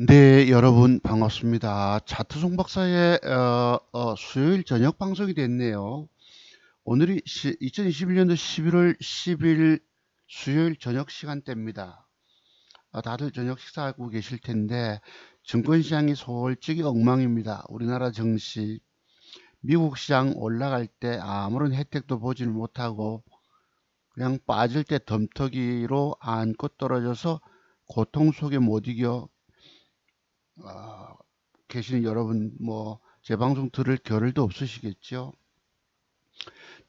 네, 여러분 반갑습니다. 차트 송박사의 수요일 저녁 방송이 됐네요. 오늘이 2021년도 11월 10일 수요일 저녁 시간대입니다. 다들 저녁 식사하고 계실 텐데 증권시장이 솔직히 엉망입니다. 우리나라 증시, 미국 시장 올라갈 때 아무런 혜택도 보지를 못하고 그냥 빠질 때 덤터기로 안고 떨어져서 고통 속에 못 이겨 아, 계시는 여러분 뭐 제 방송 들을 겨를도 없으시겠죠.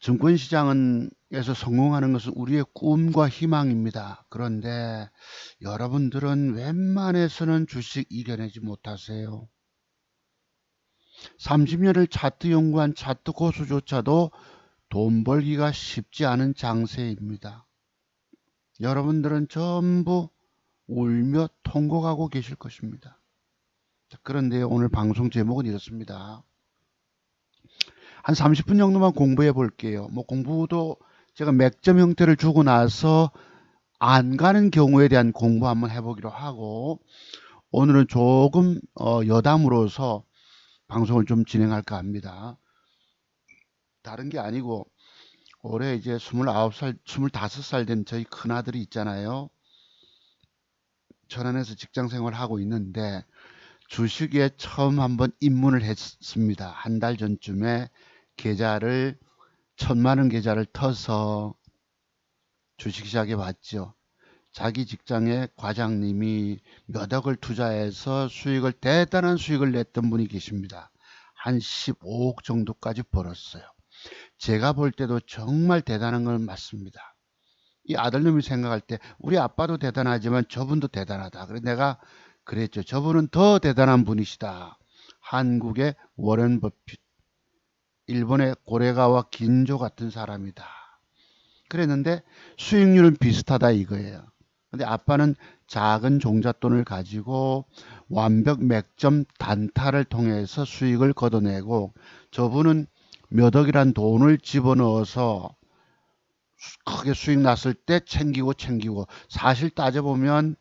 증권시장에서 성공하는 것은 우리의 꿈과 희망입니다. 그런데 여러분들은 웬만해서는 주식 이겨내지 못하세요. 30년을 차트 연구한 차트 고수조차도 돈 벌기가 쉽지 않은 장세입니다. 여러분들은 전부 울며 통곡하고 계실 것입니다. 그런데 오늘 방송 제목은 이렇습니다. 한 30분 정도만 공부해 볼게요. 뭐 공부도 제가 맥점 형태를 주고 나서 안 가는 경우에 대한 공부 한번 해보기로 하고, 오늘은 조금 여담으로서 방송을 좀 진행할까 합니다. 다른 게 아니고 올해 이제 29살, 25살 된 저희 큰아들이 있잖아요. 천안에서 직장 생활하고 있는데 주식에 처음 한번 입문을 했습니다. 한 달 전쯤에 계좌를 1,000만 원 계좌를 터서 주식시장에 왔죠. 자기 직장의 과장님이 몇 억을 투자해서 대단한 수익을 냈던 분이 계십니다. 한 15억 정도까지 벌었어요. 제가 볼 때도 정말 대단한 건 맞습니다. 이 아들놈이 생각할 때 우리 아빠도 대단하지만 저분도 대단하다. 그래서 내가 그랬죠. 저분은 더 대단한 분이시다. 한국의 워렌 버핏, 일본의 고레가와 긴조 같은 사람이다. 그랬는데 수익률은 비슷하다 이거예요. 근데 아빠는 작은 종잣돈을 가지고 완벽 맥점 단타를 통해서 수익을 걷어내고, 저분은 몇 억이란 돈을 집어넣어서 크게 수익 났을 때 챙기고 사실 따져보면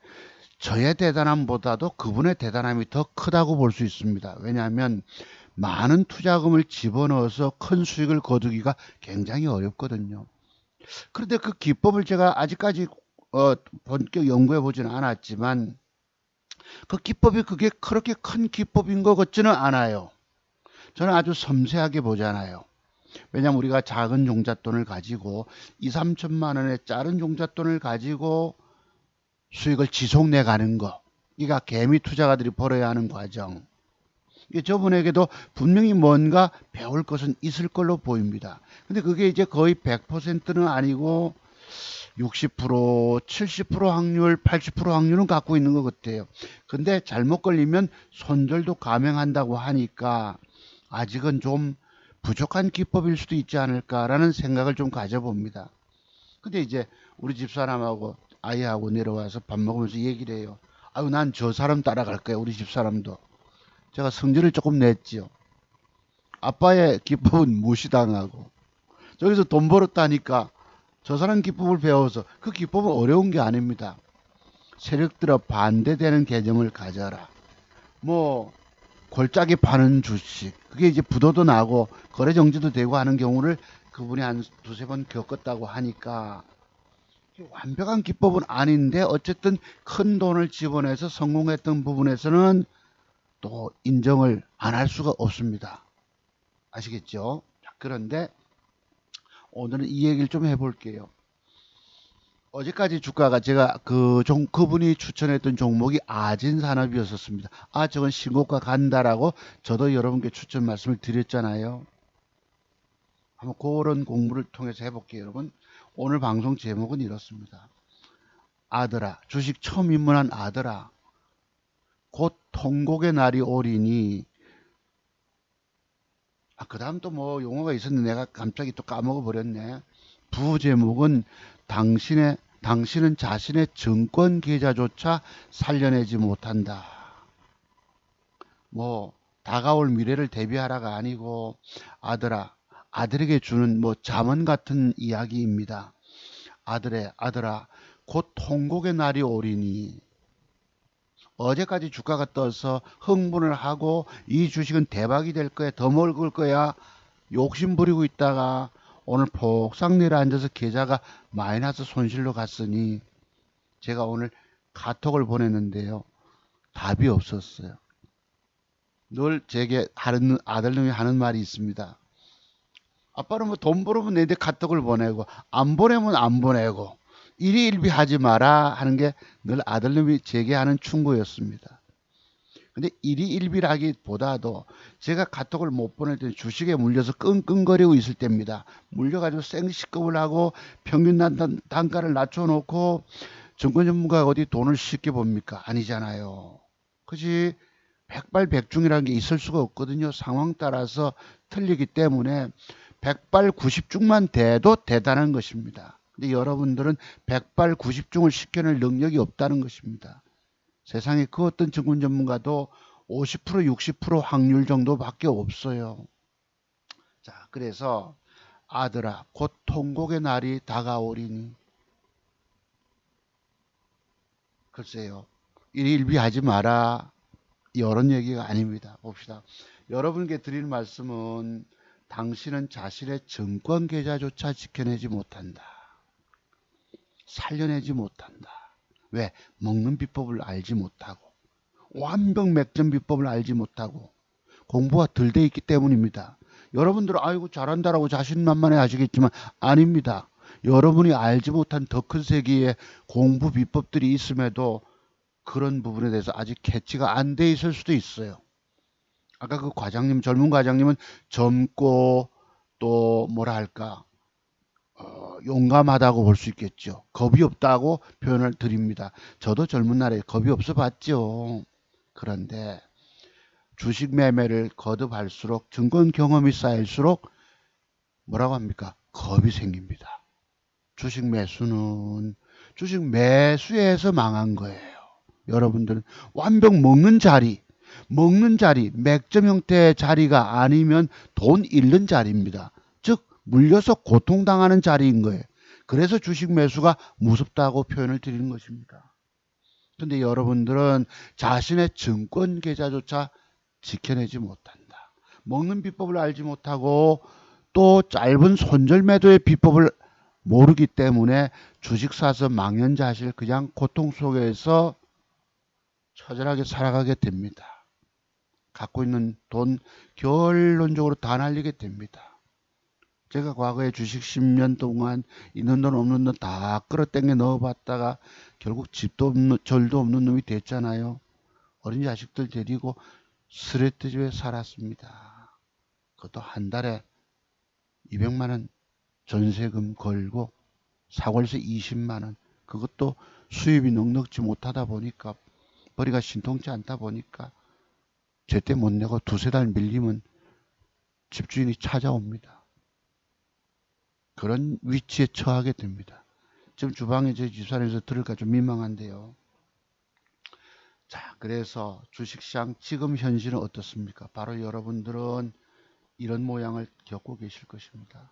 저의 대단함보다도 그분의 대단함이 더 크다고 볼 수 있습니다. 왜냐하면 많은 투자금을 집어넣어서 큰 수익을 거두기가 굉장히 어렵거든요. 그런데 그 기법을 제가 아직까지 본격 연구해 보지는 않았지만 그 기법이 그게 그렇게 큰 기법인 것 같지는 않아요. 저는 아주 섬세하게 보잖아요. 왜냐하면 우리가 작은 종잣돈을 가지고 2, 3천만 원의 작은 종잣돈을 가지고 수익을 지속 내가는 거. 이가 개미 투자가들이 벌어야 하는 과정. 저분에게도 분명히 뭔가 배울 것은 있을 걸로 보입니다. 근데 그게 이제 거의 100%는 아니고 60%, 70% 확률, 80% 확률은 갖고 있는 것 같아요. 근데 잘못 걸리면 손절도 감행한다고 하니까 아직은 좀 부족한 기법일 수도 있지 않을까라는 생각을 좀 가져봅니다. 근데 이제 우리 집사람하고 아이하고 내려와서 밥 먹으면서 얘기를 해요. 아유, 난 저 사람 따라갈 거야, 우리 집사람도. 제가 성질을 조금 냈지요. 아빠의 기법은 무시당하고 저기서 돈 벌었다니까 저 사람 기법을 배워서, 그 기법은 어려운 게 아닙니다. 세력들어 반대되는 개념을 가져라. 뭐 골짜기 파는 주식, 그게 이제 부도도 나고 거래 정지도 되고 하는 경우를 그분이 한 두세 번 겪었다고 하니까 완벽한 기법은 아닌데 어쨌든 큰 돈을 집어내서 성공했던 부분에서는 또 인정을 안 할 수가 없습니다. 아시겠죠? 자, 그런데 오늘은 이 얘기를 좀 해볼게요. 어제까지 주가가 제가 그분이 추천했던 종목이 아진산업이었었습니다. 아, 저건 신고가 간다라고 저도 여러분께 추천 말씀을 드렸잖아요. 한번 그런 공부를 통해서 해볼게요, 여러분. 오늘 방송 제목은 이렇습니다. 아들아, 주식 처음 입문한 아들아, 곧 통곡의 날이 오리니. 그 다음 또 뭐 용어가 있었는데 내가 갑자기 또 까먹어 버렸네. 부제목은 당신은 자신의 증권 계좌조차 살려내지 못한다. 뭐 다가올 미래를 대비하라가 아니고 아들아, 아들에게 주는 뭐 잠언 같은 이야기입니다. 아들아, 곧 통곡의 날이 오리니. 어제까지 주가가 떠서 흥분을 하고 이 주식은 대박이 될 거야, 더 먹을 거야 욕심 부리고 있다가 오늘 폭삭 내려앉아서 계좌가 마이너스 손실로 갔으니 제가 오늘 카톡을 보냈는데요. 답이 없었어요. 늘 제게 하는 아들놈이 하는 말이 있습니다. 아빠는 뭐 돈 벌으면 내한테 카톡을 보내고 안 보내면 안 보내고 일희일비하지 마라 하는 게 늘 아들놈이 제게 하는 충고였습니다. 근데 일희일비라기보다도 제가 카톡을 못 보낼 때 주식에 물려서 끙끙거리고 있을 때입니다. 물려가지고 생시급을 하고 평균 단가를 낮춰놓고 증권 전문가가 어디 돈을 쉽게 봅니까? 아니잖아요. 그지? 백발백중이라는 게 있을 수가 없거든요. 상황 따라서 틀리기 때문에 백발 90중만 돼도 대단한 것입니다. 근데 여러분들은 백발 90중을 시켜낼 능력이 없다는 것입니다. 세상에 그 어떤 증권 전문가도 50% 60% 확률 정도밖에 없어요. 자, 그래서 아들아 곧 통곡의 날이 다가오리니 글쎄요. 일일비하지 마라. 이런 얘기가 아닙니다. 봅시다. 여러분께 드리는 말씀은 당신은 자신의 증권 계좌조차 지켜내지 못한다. 살려내지 못한다. 왜? 먹는 비법을 알지 못하고 완벽 맥점 비법을 알지 못하고 공부가 덜 돼 있기 때문입니다. 여러분들은 아이고 잘한다라고 자신만만해 하시겠지만 아닙니다. 여러분이 알지 못한 더 큰 세계의 공부 비법들이 있음에도 그런 부분에 대해서 아직 캐치가 안 돼 있을 수도 있어요. 아까 그 과장님, 젊은 과장님은 젊고 또 뭐라 할까 용감하다고 볼 수 있겠죠. 겁이 없다고 표현을 드립니다. 저도 젊은 날에 겁이 없어 봤죠. 그런데 주식 매매를 거듭할수록 증권 경험이 쌓일수록 뭐라고 합니까? 겁이 생깁니다. 주식 매수는 주식 매수에서 망한 거예요. 여러분들은 완벽 먹는 자리, 맥점 형태의 자리가 아니면 돈 잃는 자리입니다. 즉 물려서 고통당하는 자리인 거예요. 그래서 주식 매수가 무섭다고 표현을 드리는 것입니다. 근데 여러분들은 자신의 증권 계좌조차 지켜내지 못한다. 먹는 비법을 알지 못하고 또 짧은 손절 매도의 비법을 모르기 때문에 주식 사서 망연자실 그냥 고통 속에서 처절하게 살아가게 됩니다. 갖고 있는 돈 결론적으로 다 날리게 됩니다. 제가 과거에 주식 10년 동안 있는 돈 없는 돈 다 끌어당겨 넣어봤다가 결국 집도 없는 절도 없는 놈이 됐잖아요. 어린 자식들 데리고 스레트집에 살았습니다. 그것도 한 달에 200만 원 전세금 걸고 사골세 20만 원 그것도 수입이 넉넉지 못하다 보니까 벌이가 신통치 않다 보니까 제때 못 내고 두세 달 밀리면 집주인이 찾아옵니다. 그런 위치에 처하게 됩니다. 지금 주방에 제 집사람에서 들을까 좀 민망한데요. 자, 그래서 주식시장 지금 현실은 어떻습니까? 바로 여러분들은 이런 모양을 겪고 계실 것입니다.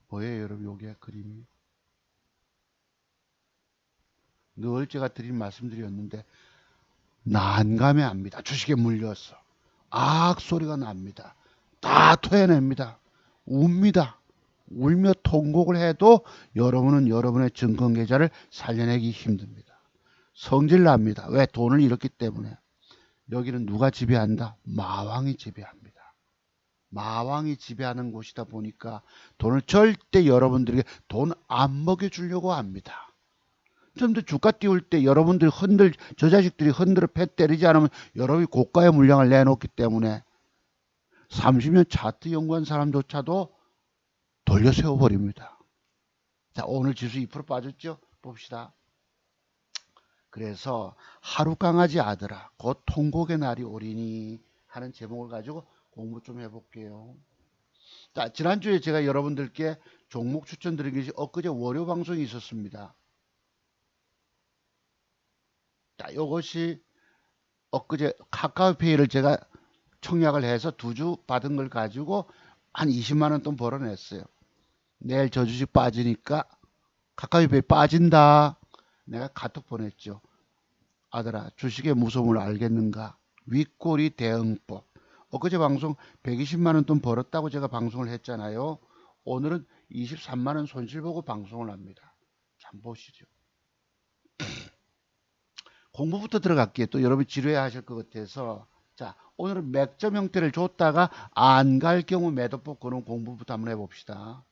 뭐예요, 여러분? 요게 그림이. 늘 제가 드린 말씀드렸는데 난감해 합니다. 주식에 물려서 악 소리가 납니다. 다 토해냅니다. 웁니다. 울며 통곡을 해도 여러분은 여러분의 증권 계좌를 살려내기 힘듭니다. 성질 납니다. 왜? 돈을 잃었기 때문에. 여기는 누가 지배한다? 마왕이 지배합니다. 마왕이 지배하는 곳이다 보니까 돈을 절대 여러분들에게 돈 안 먹여주려고 합니다. 좀 더 주가 띄울 때 여러분들이 저 자식들이 흔들어 패 때리지 않으면 여러분이 고가의 물량을 내놓기 때문에 30년 차트 연구한 사람조차도 돌려 세워버립니다. 자, 오늘 지수 2% 빠졌죠? 봅시다. 그래서 하루 강아지 아들아 곧 통곡의 날이 오리니 하는 제목을 가지고 공부 좀 해볼게요. 자, 지난주에 제가 여러분들께 종목 추천드린 것이 엊그제 월요 방송이 있었습니다. 자, 요것이 엊그제 카카오페이를 제가 청약을 해서 2주 받은 걸 가지고 한 20만 원 돈 벌어냈어요. 내일 저 주식 빠지니까 카카오페이 빠진다. 내가 카톡 보냈죠. 아들아, 주식의 무서움을 알겠는가? 윗꼬리 대응법. 엊그제 방송 120만 원 돈 벌었다고 제가 방송을 했잖아요. 오늘은 23만 원 손실 보고 방송을 합니다. 참 보시죠. 공부부터 들어갈게요. 또 여러분 지루해 하실 것 같아서. 자, 오늘은 맥점 형태를 줬다가 안 갈 경우 매도법 그런 공부부터 한번 해봅시다.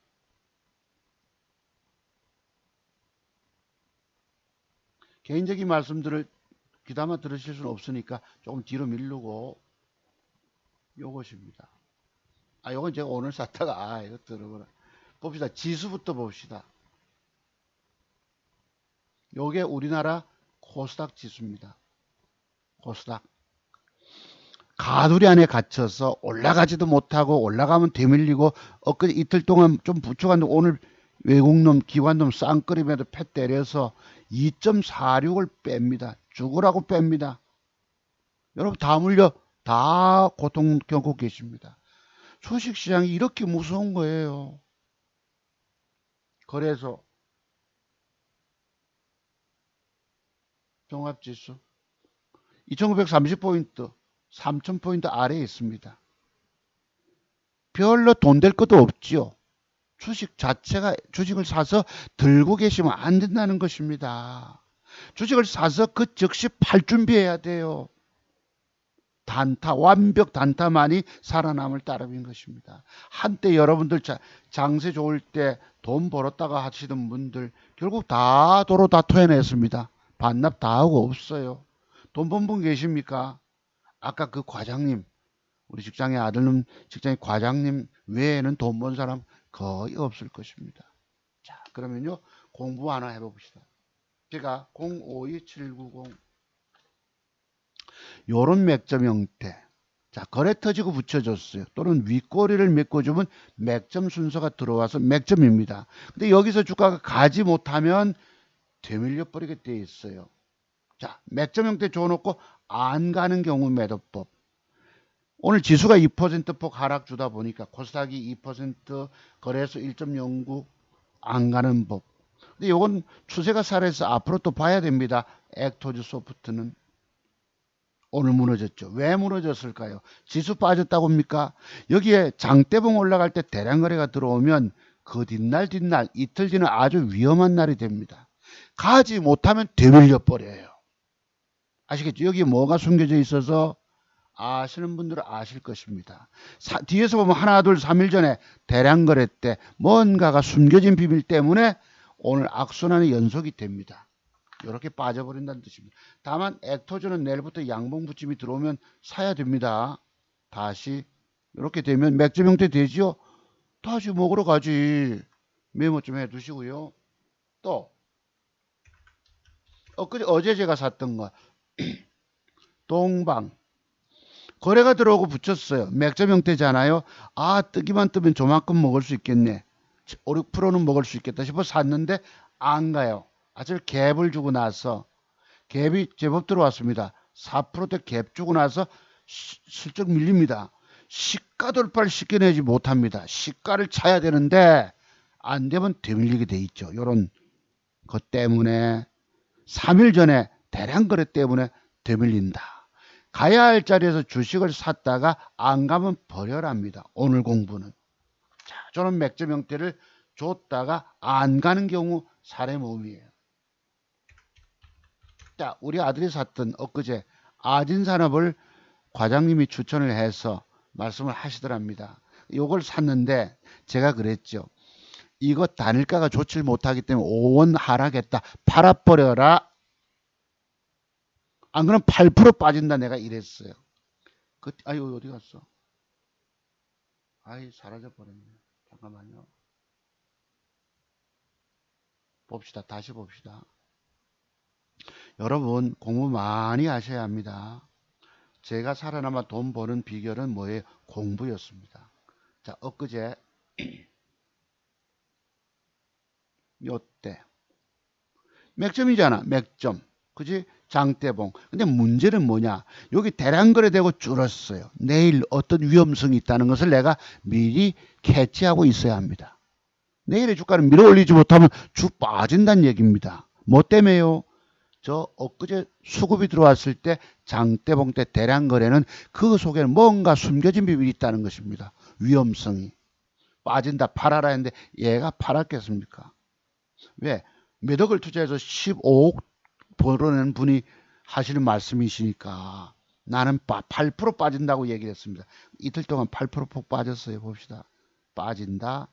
개인적인 말씀들을 귀담아 들으실 수는 없으니까 조금 뒤로 미루고 요것입니다. 요건 제가 오늘 샀다가 이거 들어보라. 봅시다. 지수부터 봅시다. 요게 우리나라 코스닥 지수입니다. 코스닥. 가두리 안에 갇혀서 올라가지도 못하고 올라가면 되밀리고 엊그제 이틀 동안 좀 부추갔는데 오늘 외국놈 기관놈 쌍끌임에도 패 때려서 2.46을 뺍니다. 죽으라고 뺍니다. 여러분 다 물려 다 고통 겪고 계십니다. 주식시장이 이렇게 무서운 거예요. 그래서 종합지수 2930포인트 3000포인트 아래에 있습니다. 별로 돈 될 것도 없지요. 주식 자체가 주식을 사서 들고 계시면 안 된다는 것입니다. 주식을 사서 그 즉시 팔 준비해야 돼요. 단타, 완벽 단타만이 살아남을 따름인 것입니다. 한때 여러분들 장세 좋을 때 돈 벌었다가 하시던 분들 결국 다 도로 다 토해냈습니다. 반납 다 하고 없어요. 돈 번 분 계십니까? 아까 그 과장님, 우리 직장의 아들놈 직장의 과장님 외에는 돈 번 사람 거의 없을 것입니다. 자, 그러면요 공부 하나 해봅시다. 제가 052790 요런 맥점 형태. 자, 거래 터지고 붙여줬어요. 또는 윗꼬리를 메꿔주면 맥점 순서가 들어와서 맥점입니다. 근데 여기서 주가가 가지 못하면 되밀려 버리게 돼 있어요. 자, 맥점 형태 줘놓고 안 가는 경우 매도법. 오늘 지수가 2%폭 하락 주다 보니까 코스닥이 2% 거래소 1.09 안 가는 법. 근데 이건 추세가 살아서 앞으로 또 봐야 됩니다. 액토즈 소프트는 오늘 무너졌죠. 왜 무너졌을까요? 지수 빠졌다고 합니까? 여기에 장대봉 올라갈 때 대량 거래가 들어오면 그 뒷날 이틀 뒤는 아주 위험한 날이 됩니다. 가지 못하면 되밀려 버려요. 아시겠죠? 여기 뭐가 숨겨져 있어서 아시는 분들은 아실 것입니다. 뒤에서 보면 하나 둘 3일 전에 대량 거래 때 뭔가가 숨겨진 비밀 때문에 오늘 악순환의 연속이 됩니다. 이렇게 빠져버린다는 뜻입니다. 다만 액토즈는 내일부터 양봉 붙임이 들어오면 사야 됩니다. 다시 이렇게 되면 맥점 형태 되지요. 다시 먹으러 가지. 메모 좀 해두시고요. 또 어제 제가 샀던 거 동방 거래가 들어오고 붙였어요. 맥점 형태잖아요. 뜨기만 뜨면 저만큼 먹을 수 있겠네. 5, 6%는 먹을 수 있겠다 싶어 샀는데 안 가요. 아주 갭을 주고 나서 갭이 제법 들어왔습니다. 4%대 갭 주고 나서 슬쩍 밀립니다. 시가 돌파를 쉽게 내지 못합니다. 시가를 차야 되는데 안 되면 되밀리게 돼 있죠. 이런 것 때문에 3일 전에 대량 거래 때문에 되밀린다. 가야 할 자리에서 주식을 샀다가 안 가면 버려랍니다. 오늘 공부는. 자, 저는 맥점 형태를 줬다가 안 가는 경우 사례 모음이에요. 자, 우리 아들이 샀던 엊그제 아진산업을 과장님이 추천을 해서 말씀을 하시더랍니다. 요걸 샀는데 제가 그랬죠. 이거 단일가가 좋지 못하기 때문에 5원 하락했다. 팔아버려라. 안 그러면 8% 빠진다 내가 이랬어요. 아유 어디 갔어? 사라져 버렸네. 잠깐만요. 봅시다. 다시 봅시다. 여러분 공부 많이 하셔야 합니다. 제가 살아남아 돈 버는 비결은 뭐예요? 공부였습니다. 자, 엊그제 요때 맥점이잖아. 맥점. 그지? 장대봉. 근데 문제는 뭐냐? 여기 대량 거래되고 줄었어요. 내일 어떤 위험성이 있다는 것을 내가 미리 캐치하고 있어야 합니다. 내일의 주가를 밀어 올리지 못하면 주 빠진다는 얘기입니다. 뭐 때문에요? 저 엊그제 수급이 들어왔을 때 장대봉 때 대량 거래는 그 속에는 뭔가 숨겨진 비밀이 있다는 것입니다. 위험성이. 빠진다 팔아라 했는데 얘가 팔았겠습니까? 왜? 몇 억을 투자해서 15억 벌어낸 분이 하시는 말씀이시니까 나는 8% 빠진다고 얘기를 했습니다. 이틀 동안 8%폭 빠졌어요. 봅시다. 빠진다.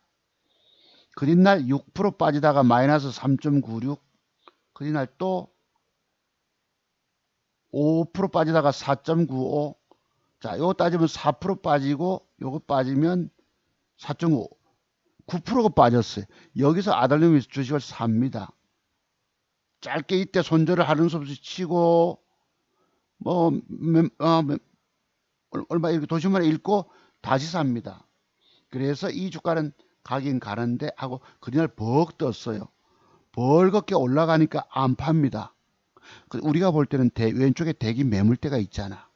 그린날 6% 빠지다가 마이너스 3.96. 그린날 또 5% 빠지다가 4.95. 자, 요거 따지면 4% 빠지고 요거 빠지면 4.5. 9%가 빠졌어요. 여기서 아달님이 주식을 삽니다. 짧게 이때 손절을 하는 수 없이 치고 뭐 얼마 이렇게 도시만에 읽고 다시 삽니다. 그래서 이 주가는 가긴 가는데 하고 그날 벅 떴어요. 벌겋게 올라가니까 안 팝니다. 우리가 볼 때는 왼쪽에 대기 매물대가 있잖아.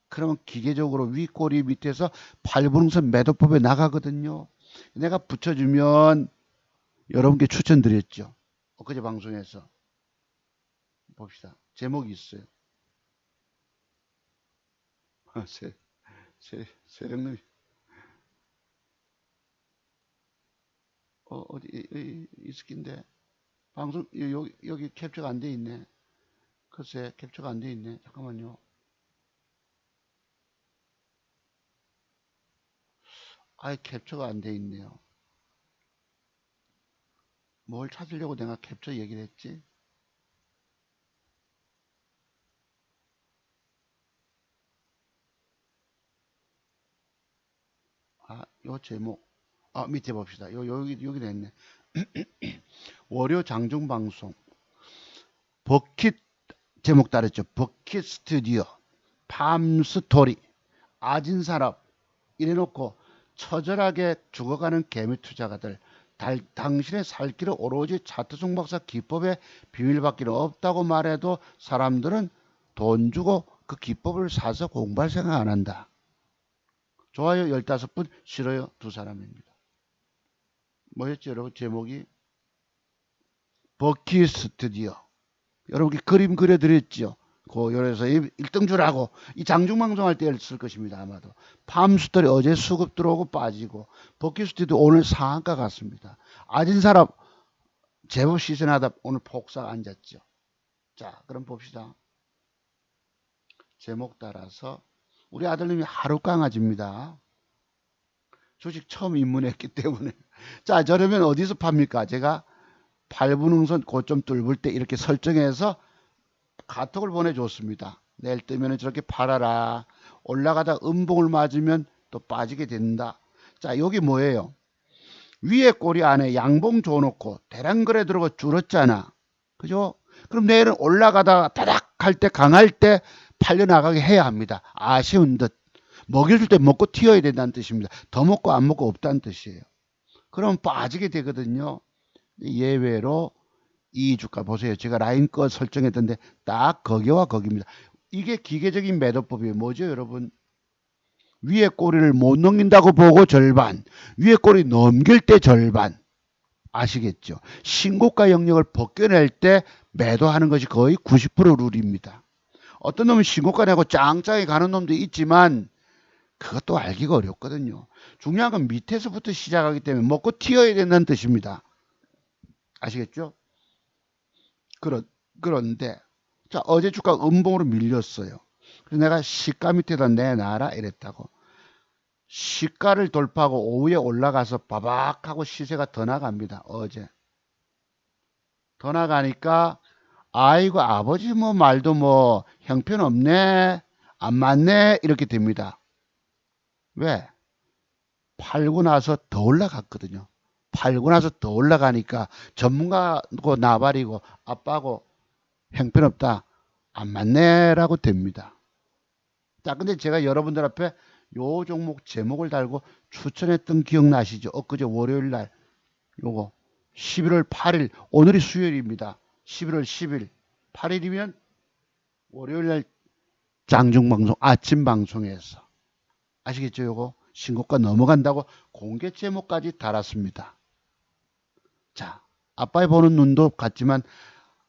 그러면 기계적으로 윗꼬리 밑에서 팔분응선 매도법에 나가거든요. 내가 붙여주면 여러분께 추천드렸죠. 엊그제 방송에서 봅시다. 제목이 있어요. 세력놈이 어디 이 스킨데 방송 여기 캡처가 안 돼 있네. 글쎄 캡처가 안 돼 있네. 잠깐만요. 아예 캡처가 안 돼 있네요. 뭘 찾으려고 내가 캡처 얘기를 했지? 요 제목. 밑에 봅시다. 여기 됐네. 월요 장중 방송. 버킷 제목 따르죠. 버킷 스튜디오. 팜 스토리. 아진산업. 이래놓고 처절하게 죽어가는 개미 투자가들. 당신의 살 길은 오로지 차트 종박사 기법의 비밀밖에 없다고 말해도 사람들은 돈 주고 그 기법을 사서 공부할 생각 안 한다. 좋아요 15분, 싫어요 2사람입니다. 뭐였지 여러분 제목이? 버키 스튜디오. 여러분께 그림 그려드렸죠. 요래서 1등 주라고 이 장중방송할 때 쓸 것입니다. 아마도 팜스토리 어제 수급 들어오고 빠지고 버키 스튜디오 오늘 상한가 같습니다. 아진사람 제법 시선하다 오늘 폭삭 앉았죠. 자 그럼 봅시다. 제목 따라서 우리 아들님이 하루 강아지입니다. 주식 처음 입문했기 때문에 자 저러면 어디서 팝니까? 제가 8분응선 고점 뚫을 때 이렇게 설정해서 카톡을 보내줬습니다. 내일 뜨면 저렇게 팔아라. 올라가다 음봉을 맞으면 또 빠지게 된다. 자 여기 뭐예요? 위에 꼬리 안에 양봉 줘놓고 대량거래 들어가 줄었잖아. 그죠? 그럼 내일은 올라가다가 다닥 할 때 강할 때 팔려나가게 해야 합니다. 아쉬운 듯. 먹일 줄 때 먹고 튀어야 된다는 뜻입니다. 더 먹고 안 먹고 없다는 뜻이에요. 그럼 빠지게 되거든요. 예외로 이 주가 보세요. 제가 라인 거 설정했던데 딱 거기와 거기입니다. 이게 기계적인 매도법이에요. 뭐죠 여러분? 위에 꼬리를 못 넘긴다고 보고 절반, 위에 꼬리 넘길 때 절반. 아시겠죠? 신고가 영역을 벗겨낼 때 매도하는 것이 거의 90% 룰입니다. 어떤 놈은 신고가 내고 짱짱이 가는 놈도 있지만 그것도 알기가 어렵거든요. 중요한 건 밑에서부터 시작하기 때문에 먹고 튀어야 된다는 뜻입니다. 아시겠죠? 그런데 자 어제 주가 음봉으로 밀렸어요. 그래서 내가 시가 밑에다 내놔라 이랬다고. 시가를 돌파하고 오후에 올라가서 바박하고 시세가 더 나갑니다. 어제 더 나가니까 아이고 아버지 뭐 말도 뭐 형편없네 안 맞네 이렇게 됩니다. 왜? 팔고 나서 더 올라갔거든요. 팔고 나서 더 올라가니까 전문가고 나발이고 아빠고 형편없다 안 맞네라고 됩니다. 자 근데 제가 여러분들 앞에 요 종목 제목을 달고 추천했던 기억나시죠? 엊그제 월요일날 요거 11월 8일 오늘이 수요일입니다. 11월 10일 8일이면 월요일날 장중방송 아침 방송에서 아시겠죠? 요거 신고가 넘어간다고 공개 제목까지 달았습니다. 자 아빠의 보는 눈도 같지만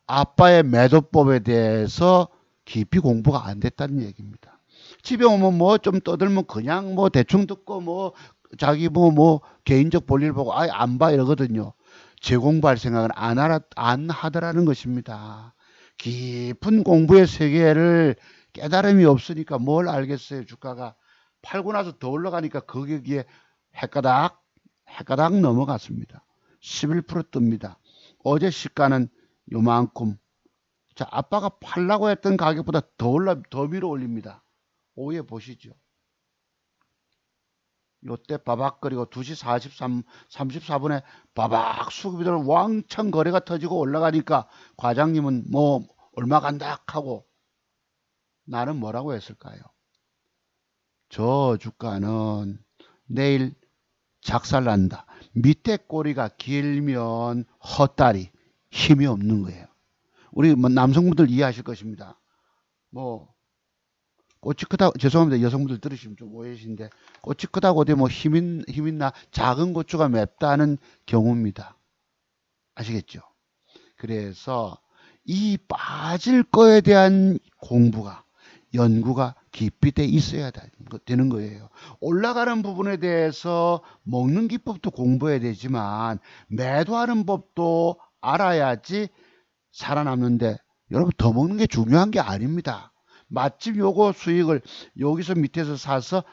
아빠의 매도법에 대해서 깊이 공부가 안 됐다는 얘기입니다. 집에 오면 뭐 좀 떠들면 그냥 뭐 대충 듣고 뭐 자기 뭐 개인적 볼일 보고 아예 안 봐 이러거든요. 재공부할 생각은 안 하더라는 것입니다. 깊은 공부의 세계를 깨달음이 없으니까 뭘 알겠어요. 주가가 팔고 나서 더 올라가니까 거기에 헷가닥 넘어갔습니다. 11% 뜹니다. 어제 시가는 요만큼. 자, 아빠가 팔라고 했던 가격보다 더 밀어 올립니다. 오후에 보시죠. 요때 바박거리고 2시 34분에 바박 수급이들 왕창 거래가 터지고 올라가니까 과장님은 뭐 얼마 간다 하고 나는 뭐라고 했을까요? 저 주가는 내일 작살난다. 밑에 꼬리가 길면 헛다리 힘이 없는 거예요. 우리 뭐 남성분들 이해하실 것입니다. 뭐 꽃이 크다고 죄송합니다. 여성분들 들으시면 좀 오해하시는데 꽃이 크다고 어디 뭐 힘있나 작은 고추가 맵다는 경우입니다. 아시겠죠? 그래서 이 빠질 거에 대한 공부가 연구가 깊이 돼 있어야 되는 거예요. 올라가는 부분에 대해서 먹는 기법도 공부해야 되지만 매도하는 법도 알아야지 살아남는데 여러분 더 먹는 게 중요한 게 아닙니다. 맛집 요거 수익을 여기서 밑에서 사서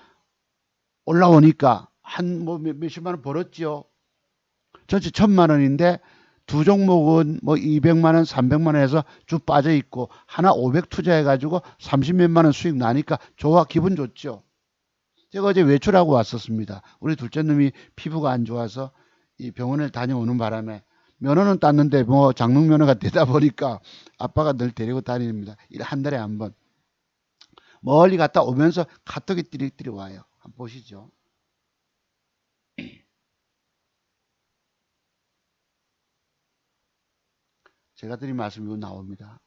올라오니까 한 뭐 몇십만 원 벌었지요. 전체 1,000만 원인데 두 종목은 뭐 200만 원, 300만 원에서 쭉 빠져 있고 하나 500 투자해 가지고 30몇만 원 수익 나니까 좋아 기분 좋죠. 제가 어제 외출하고 왔었습니다. 우리 둘째 놈이 피부가 안 좋아서 이 병원을 다녀오는 바람에 면허는 땄는데 뭐 장롱 면허가 되다 보니까 아빠가 늘 데리고 다닙니다. 한 달에 한 번. 멀리 갔다 오면서 카톡이 띠릭띠리 와요. 한번 보시죠. 제가 드린 말씀이 나옵니다.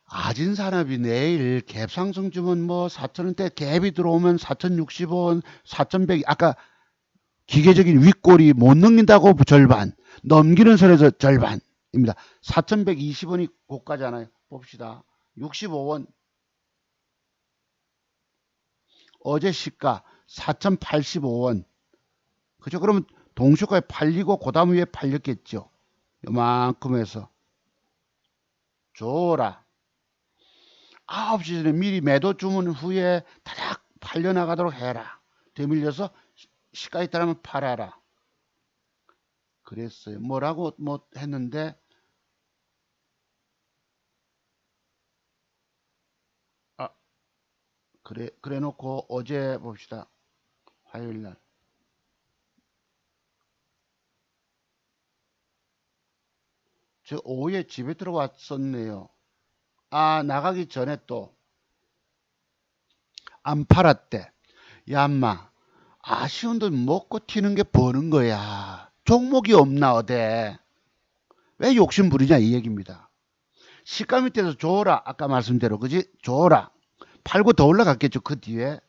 아진산업이 내일 갭상승 주면 뭐 4,000원대 갭이 들어오면 4,060원, 4,100, 아까 기계적인 윗골이 못 넘긴다고 절반, 넘기는 선에서 절반입니다. 4,120원이 고가잖아요. 봅시다. 65원. 어제 시가 4,085원. 그죠? 그러면 동시가에 팔리고 그 다음 위에 팔렸겠죠. 요만큼 해서 줘라. 9시 전에 미리 매도 주문 후에 다닥 팔려나가도록 해라. 되밀려서 시가 있다면 팔아라. 그랬어요. 뭐라고 뭐 했는데 아 그래 놓고 어제 봅시다. 화요일 날. 저 오후에 집에 들어왔었네요. 아 나가기 전에 또 안 팔았대. 야마 아쉬운 돈 먹고 튀는 게 버는 거야. 종목이 없나 어데. 왜 욕심 부리냐 이 얘기입니다. 시가 밑에서 줘라. 아까 말씀대로 그지? 줘라. 팔고 더 올라갔겠죠. 그 뒤에.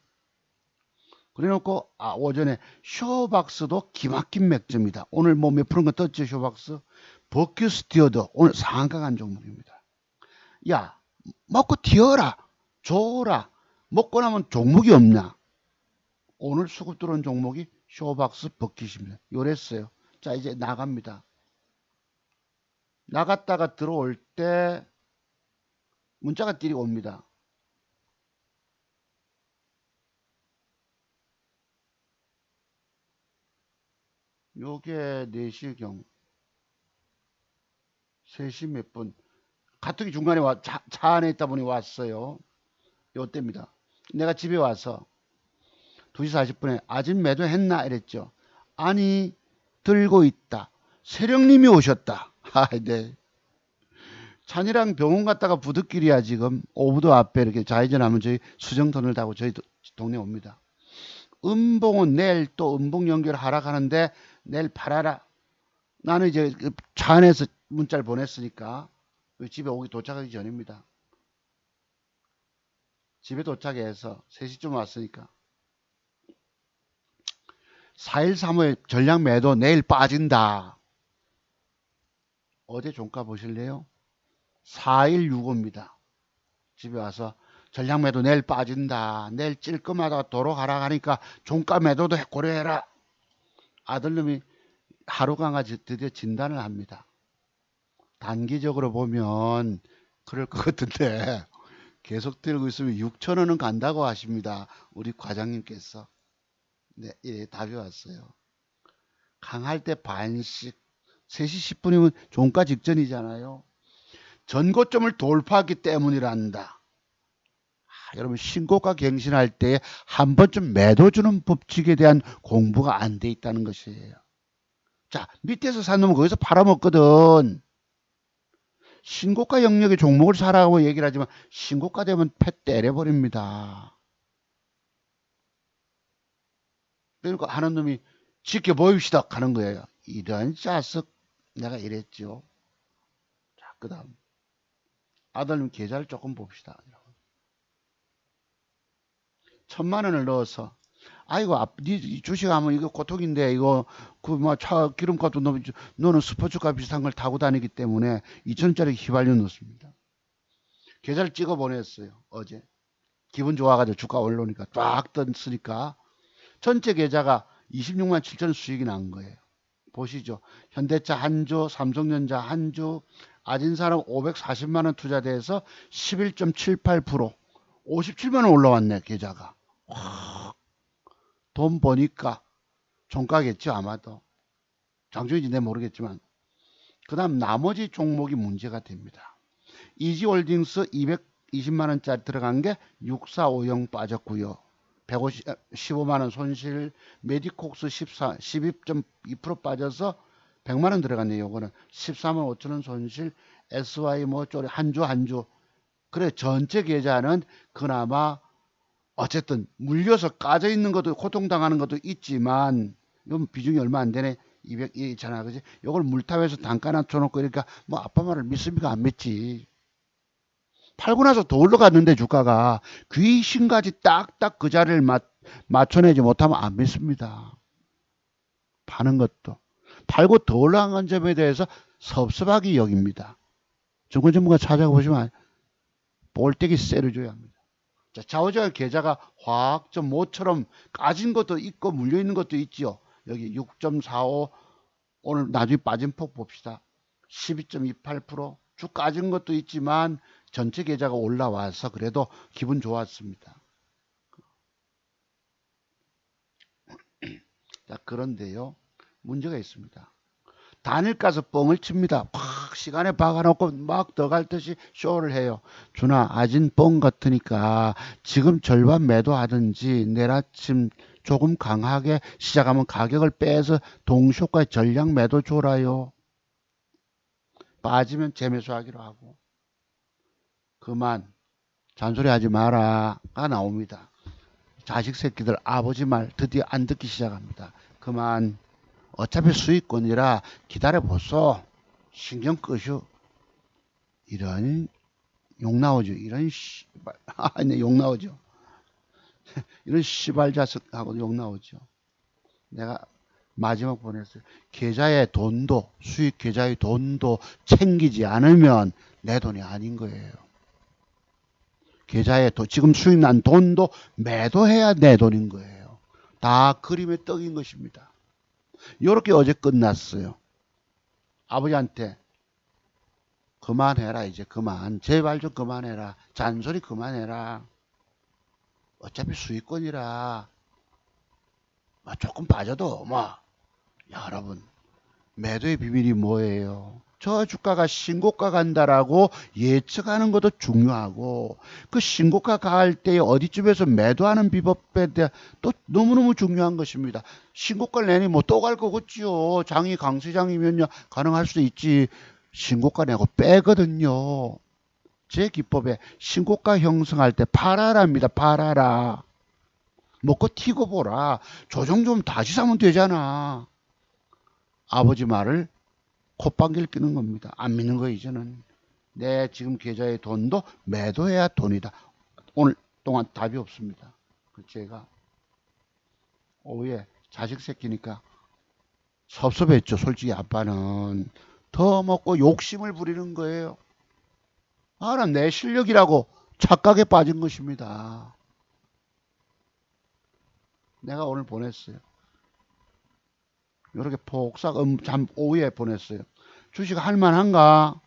그래놓고 오전에 쇼박스도 기막힌 맥주입니다. 오늘 뭐 몇 프로인가 떴죠. 쇼박스. 버큐 스티어드 오늘 상한가 간 종목입니다. 야 먹고 튀어라. 줘라. 먹고 나면 종목이 없냐. 오늘 수급 들어온 종목이 쇼박스 버킷입니다. 요랬어요. 자 이제 나갑니다. 나갔다가 들어올 때 문자가 띠리 옵니다. 요게 4시경 3시 몇 분 카톡이 중간에 차 안에 있다 보니 왔어요. 요때입니다. 내가 집에 와서 2시 40분에 아직 매도했나 이랬죠. 아니 들고 있다. 세령님이 오셨다. 아, 네. 찬이랑 병원 갔다가 부득길이야 지금 오부도 앞에 이렇게 좌회전하면 저희 수정터널 타고 저희 동네 옵니다. 음봉은 내일 또 음봉 연결 하락하는데 내일 팔아라. 나는 이제 차 안에서 문자를 보냈으니까 집에 오기 도착하기 전입니다. 집에 도착해서 3시쯤 왔으니까 4일 3일 전량 매도 내일 빠진다. 어제 종가 보실래요? 4165입니다. 집에 와서 전량 매도 내일 빠진다. 내일 찔끔하다 도로 가라 하니까 종가 매도도 고려해라. 아들놈이 하루 강아지 드디어 진단을 합니다. 단기적으로 보면 그럴 것 같은데 계속 들고 있으면 6천원은 간다고 하십니다. 우리 과장님께서. 네, 예, 답이 왔어요. 강할 때 반씩 3시 10분이면 종가 직전이잖아요. 전고점을 돌파하기 때문이란다. 여러분 신고가 갱신할 때 한 번쯤 매도 주는 법칙에 대한 공부가 안 돼 있다는 것이에요. 자, 밑에서 산 놈은 거기서 팔아먹거든. 신고가 영역의 종목을 사라고 얘기를 하지만 신고가 되면 패 때려버립니다. 그러니까 하는 놈이 지켜보입시다 하는 거예요. 이런 자석 내가 이랬죠. 자, 그 다음 아들님 계좌를 조금 봅시다. 1,000만 원을 넣어서 아이고 네 주식하면 이거 고통인데 이거 그 뭐 차 기름값도 너는 스포츠카 비슷한 걸 타고 다니기 때문에 2,000원짜리 휘발유 넣습니다. 계좌를 찍어 보냈어요. 어제 기분 좋아가지고 주가 올라오니까 쫙 떴으니까 전체 계좌가 26만 7천 수익이 난 거예요. 보시죠. 현대차 한 주, 삼성전자 한 주, 아진사랑 540만 원 투자돼서 11.78%, 57만 원 올라왔네 계좌가. 돈 버니까 종가겠죠 아마도. 장중인지 내 모르겠지만. 그 다음 나머지 종목이 문제가 됩니다. 이지홀딩스 220만원짜리 들어간 게 6450 빠졌고요. 115만원 손실, 메디콕스 12.2% 빠져서 100만원 들어갔네요. 요거는 13만 5천원 손실, SY 뭐 쪼리 한 주. 그래 전체 계좌는 그나마 어쨌든 물려서 까져 있는 것도 고통당하는 것도 있지만 이건 비중이 얼마 안 되네. 200 있잖아, 그지? 요걸 물타면서 단가 낮춰놓고 그러니까 뭐 아빠 말을 믿습니까? 안 믿지. 팔고 나서 더 올라갔는데 주가가 귀신같이 딱딱 그 자리를 맞춰내지 못하면 안 믿습니다. 파는 것도. 팔고 더 올라간 점에 대해서 섭섭하게 여깁니다. 증권 전문가 찾아보시면 볼때기 세를 줘야 합니다. 자, 좌우좌우 계좌가 확 좀 모처럼 까진 것도 있고 물려있는 것도 있지요. 여기 6.45 오늘 나중에 빠진 폭 봅시다. 12.28% 주 까진 것도 있지만 전체 계좌가 올라와서 그래도 기분 좋았습니다. 자, 그런데요. 문제가 있습니다. 단일 가서 뻥을 칩니다. 확 시간에 박아놓고 막 더 갈 듯이 쇼를 해요. 준아, 아진 뻥 같으니까 지금 절반 매도하든지 내일 아침 조금 강하게 시작하면 가격을 빼서 동시효과 전량 매도 줘라요. 빠지면 재매수하기로 하고. 그만 잔소리 하지 마라가 나옵니다. 자식 새끼들 아버지 말 드디어 안 듣기 시작합니다. 그만 어차피 수익권이라 기다려보소. 신경 끄슈. 이런 욕 나오죠. 이런 씨발. 아니 욕 나오죠. 이런 씨발 자석하고 욕 나오죠. 내가 마지막 보냈어요. 계좌의 돈도 수익 계좌의 돈도 챙기지 않으면 내 돈이 아닌 거예요. 계좌에 지금 수익 난 돈도 매도해야 내 돈인 거예요. 다 그림의 떡인 것입니다. 이렇게 어제 끝났어요. 아버지한테 그만해라 이제 그만. 제발 좀 그만해라. 잔소리 그만해라. 어차피 수익권이라 조금 빠져도 여러분 매도의 비밀이 뭐예요? 저 주가가 신고가 간다라고 예측하는 것도 중요하고 그 신고가 갈 때 어디쯤에서 매도하는 비법에 대해 또 너무너무 중요한 것입니다. 신고가를 내니 뭐 또 갈 거겠지요. 장이 강세장이면요 가능할 수도 있지. 신고가 내고 빼거든요. 제 기법에 신고가 형성할 때 팔아라입니다. 팔아라. 먹고 튀고 보라. 조정 좀 다시 사면 되잖아. 아버지 말을 콧방귀를 끼는 겁니다. 안 믿는 거 이제는. 내 지금 계좌의 돈도 매도해야 돈이다. 오늘 동안 답이 없습니다. 제가 오후에 자식 새끼니까 섭섭했죠. 솔직히 아빠는 더 먹고 욕심을 부리는 거예요. 나 내 실력이라고 착각에 빠진 것입니다. 내가 오늘 보냈어요. 이렇게 폭삭 잠 오후에 보냈어요. 주식 할만한가?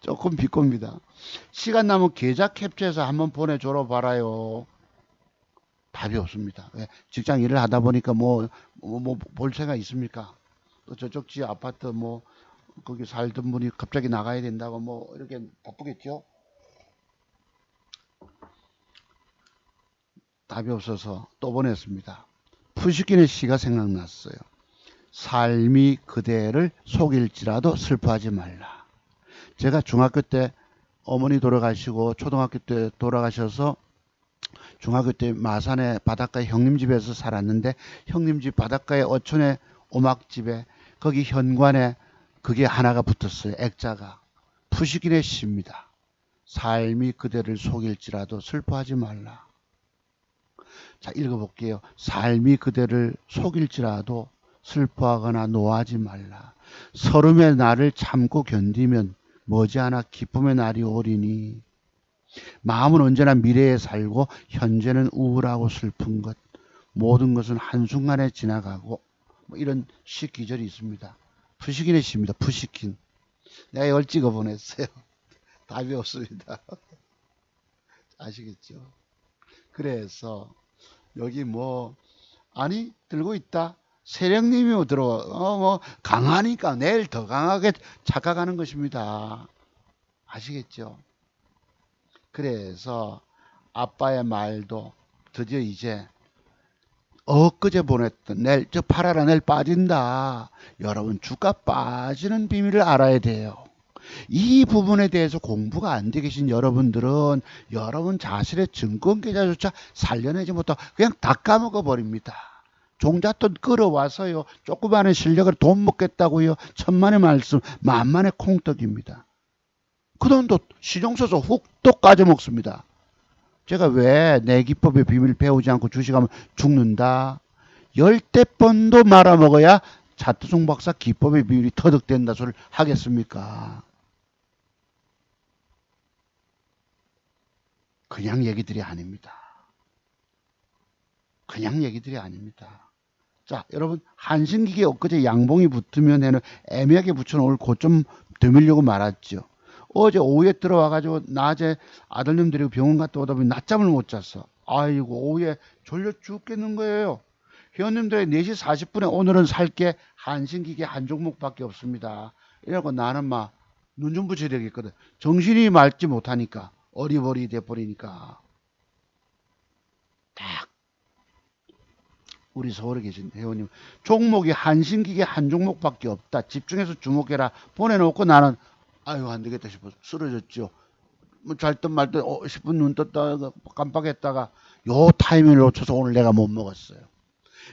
조금 비겁니다. 시간 남은 계좌 캡처해서 한번 보내줘라 봐라요. 답이 없습니다. 왜? 직장 일을 하다 보니까 볼 생각 있습니까? 또 저쪽 지 아파트 거기 살던 분이 갑자기 나가야 된다고 이렇게 바쁘겠죠? 답이 없어서 또 보냈습니다. 푸시킨의 시가 생각났어요. 삶이 그대를 속일지라도 슬퍼하지 말라. 제가 중학교 때 어머니 돌아가시고 초등학교 때 돌아가셔서 중학교 때 마산의 바닷가에 형님 집에서 살았는데 형님 집 바닷가에 어촌의 오막집에 거기 현관에 그게 하나가 붙었어요. 액자가. 푸시킨의 시입니다. 삶이 그대를 속일지라도 슬퍼하지 말라. 자, 읽어볼게요. 삶이 그대를 속일지라도 슬퍼하거나 노하지 말라. 서름의 날을 참고 견디면 머지않아 기쁨의 날이 오리니 마음은 언제나 미래에 살고 현재는 우울하고 슬픈 것. 모든 것은 한순간에 지나가고 이런 시 기절이 있습니다. 푸시킨의 시입니다. 푸시킨. 내가 이걸 찍어 보냈어요. 답이 없습니다. 아시겠죠? 그래서 여기 아니 들고 있다. 세령님이 들어와 강하니까 내일 더 강하게 착각하는 것입니다. 아시겠죠? 그래서 아빠의 말도 드디어 이제 엊그제 보냈던 내일 저 팔아라 내일 빠진다. 여러분 주가 빠지는 비밀을 알아야 돼요. 이 부분에 대해서 공부가 안 돼 계신 여러분들은 여러분 자신의 증권 계좌조차 살려내지 못하고 그냥 다 까먹어 버립니다. 종잣돈 끌어와서요. 조그마한 실력을 돈 먹겠다고요. 천만의 말씀 만만의 콩떡입니다. 그 돈도 시중 써서 훅또 까져먹습니다. 제가 왜 내 기법의 비밀 배우지 않고 주식하면 죽는다. 열대 번도 말아먹어야 차트송 박사 기법의 비밀이 터득된다 소리를 하겠습니까? 그냥 얘기들이 아닙니다. 그냥 얘기들이 아닙니다. 자, 여러분 한신기계 엊그제 양봉이 붙으면 해는 애매하게 붙여놓을 고점 드밀려고 말았죠. 어제 오후에 들어와가지고 낮에 아들님 데리고 병원 갔다 오다 보니 낮잠을 못 잤어. 아이고 오후에 졸려 죽겠는 거예요. 회원님들의 4시 40분에 오늘은 살게 한신기계 한 종목밖에 없습니다. 이러고 나는 막 눈 좀 붙여야 되겠거든. 정신이 맑지 못하니까 어리버리 돼버리니까 딱 우리 서울에 계신 회원님 종목이 한신기계 한 종목밖에 없다. 집중해서 주목해라. 보내놓고 나는 아유 안 되겠다 싶어서 쓰러졌죠. 잘 듯 말 듯 10분 눈 떴다가 깜빡했다가 요 타이밍을 놓쳐서 오늘 내가 못 먹었어요.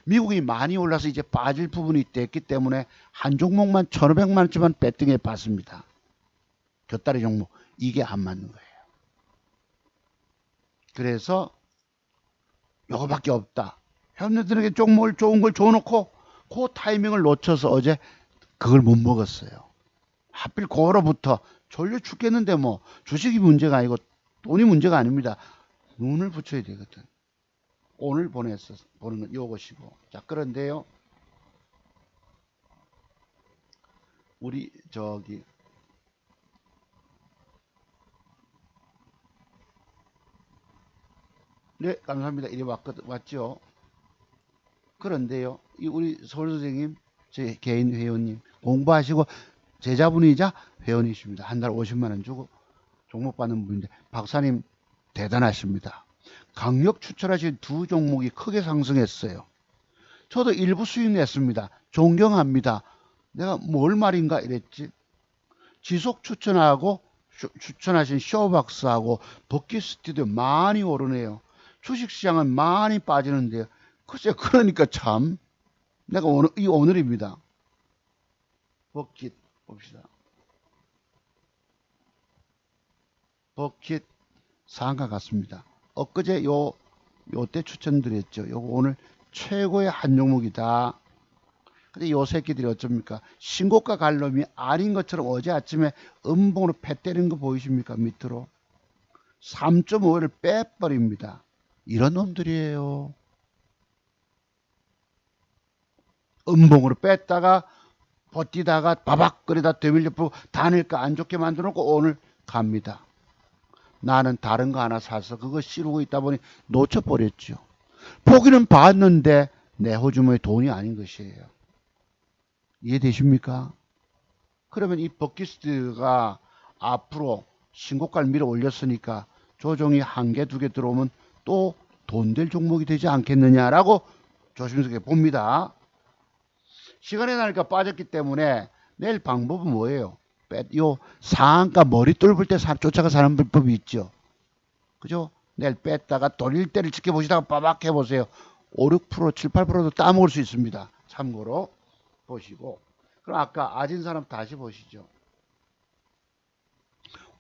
미국이 많이 올라서 이제 빠질 부분이 됐기 때문에 한 종목만 1,500만 원치만 배팅해 봤습니다. 곁다리 종목 이게 안 맞는 거예요. 그래서 요거밖에 없다. 회원님들에게 종목을 좋은 걸 줘놓고 그 타이밍을 놓쳐서 어제 그걸 못 먹었어요. 하필 그거로부터 졸려 죽겠는데 주식이 문제가 아니고 돈이 문제가 아닙니다. 눈을 붙여야 되거든. 오늘 보는 건 요것이고. 자, 그런데요. 우리 네, 감사합니다. 이리 왔죠. 그런데요. 우리 서울 선생님, 제 개인 회원님 공부하시고 제자분이자 회원이십니다. 한 달 50만 원 주고 종목 받는 분인데 박사님 대단하십니다. 강력 추천하신 두 종목이 크게 상승했어요. 저도 일부 수익 냈습니다. 존경합니다. 내가 뭘 말인가 이랬지. 지속 추천하고 추천하신 쇼박스하고 버킷 스튜디오 많이 오르네요. 주식시장은 많이 빠지는데요. 글쎄 그러니까 참 내가 오늘입니다. 버킷 봅시다. 버킷 상가 같습니다. 엊그제 요때 추천드렸죠. 요거 오늘 최고의 한 종목이다. 근데 요 새끼들이 어쩝니까? 신고가 갈 놈이 아닌 것처럼 어제 아침에 음봉으로 패 때리는 거 보이십니까? 밑으로 3.5를 빼버립니다. 이런 놈들이에요. 음봉으로 뺐다가 버티다가 바박거리다 되밀려보고 다닐까 안 좋게 만들어 놓고 오늘 갑니다. 나는 다른 거 하나 사서 그거 씌우고 있다 보니 놓쳐버렸죠. 보기는 봤는데 내 호주머니 돈이 아닌 것이에요. 이해되십니까? 그러면 이 버킷리스트가 앞으로 신고가를 밀어 올렸으니까 조정이 한 개, 두 개 들어오면 또 돈 될 종목이 되지 않겠느냐라고 조심스럽게 봅니다. 시간이 나니까 빠졌기 때문에 내일 방법은 뭐예요? 요 상한가 머리 뚫을 때 쫓아가 사는 방법이 있죠. 그죠? 내일 뺐다가 돌릴 때를 지켜보시다가 빠박 해보세요. 5, 6%, 7, 8%도 따먹을 수 있습니다. 참고로 보시고. 그럼 아까 아진 사람 다시 보시죠.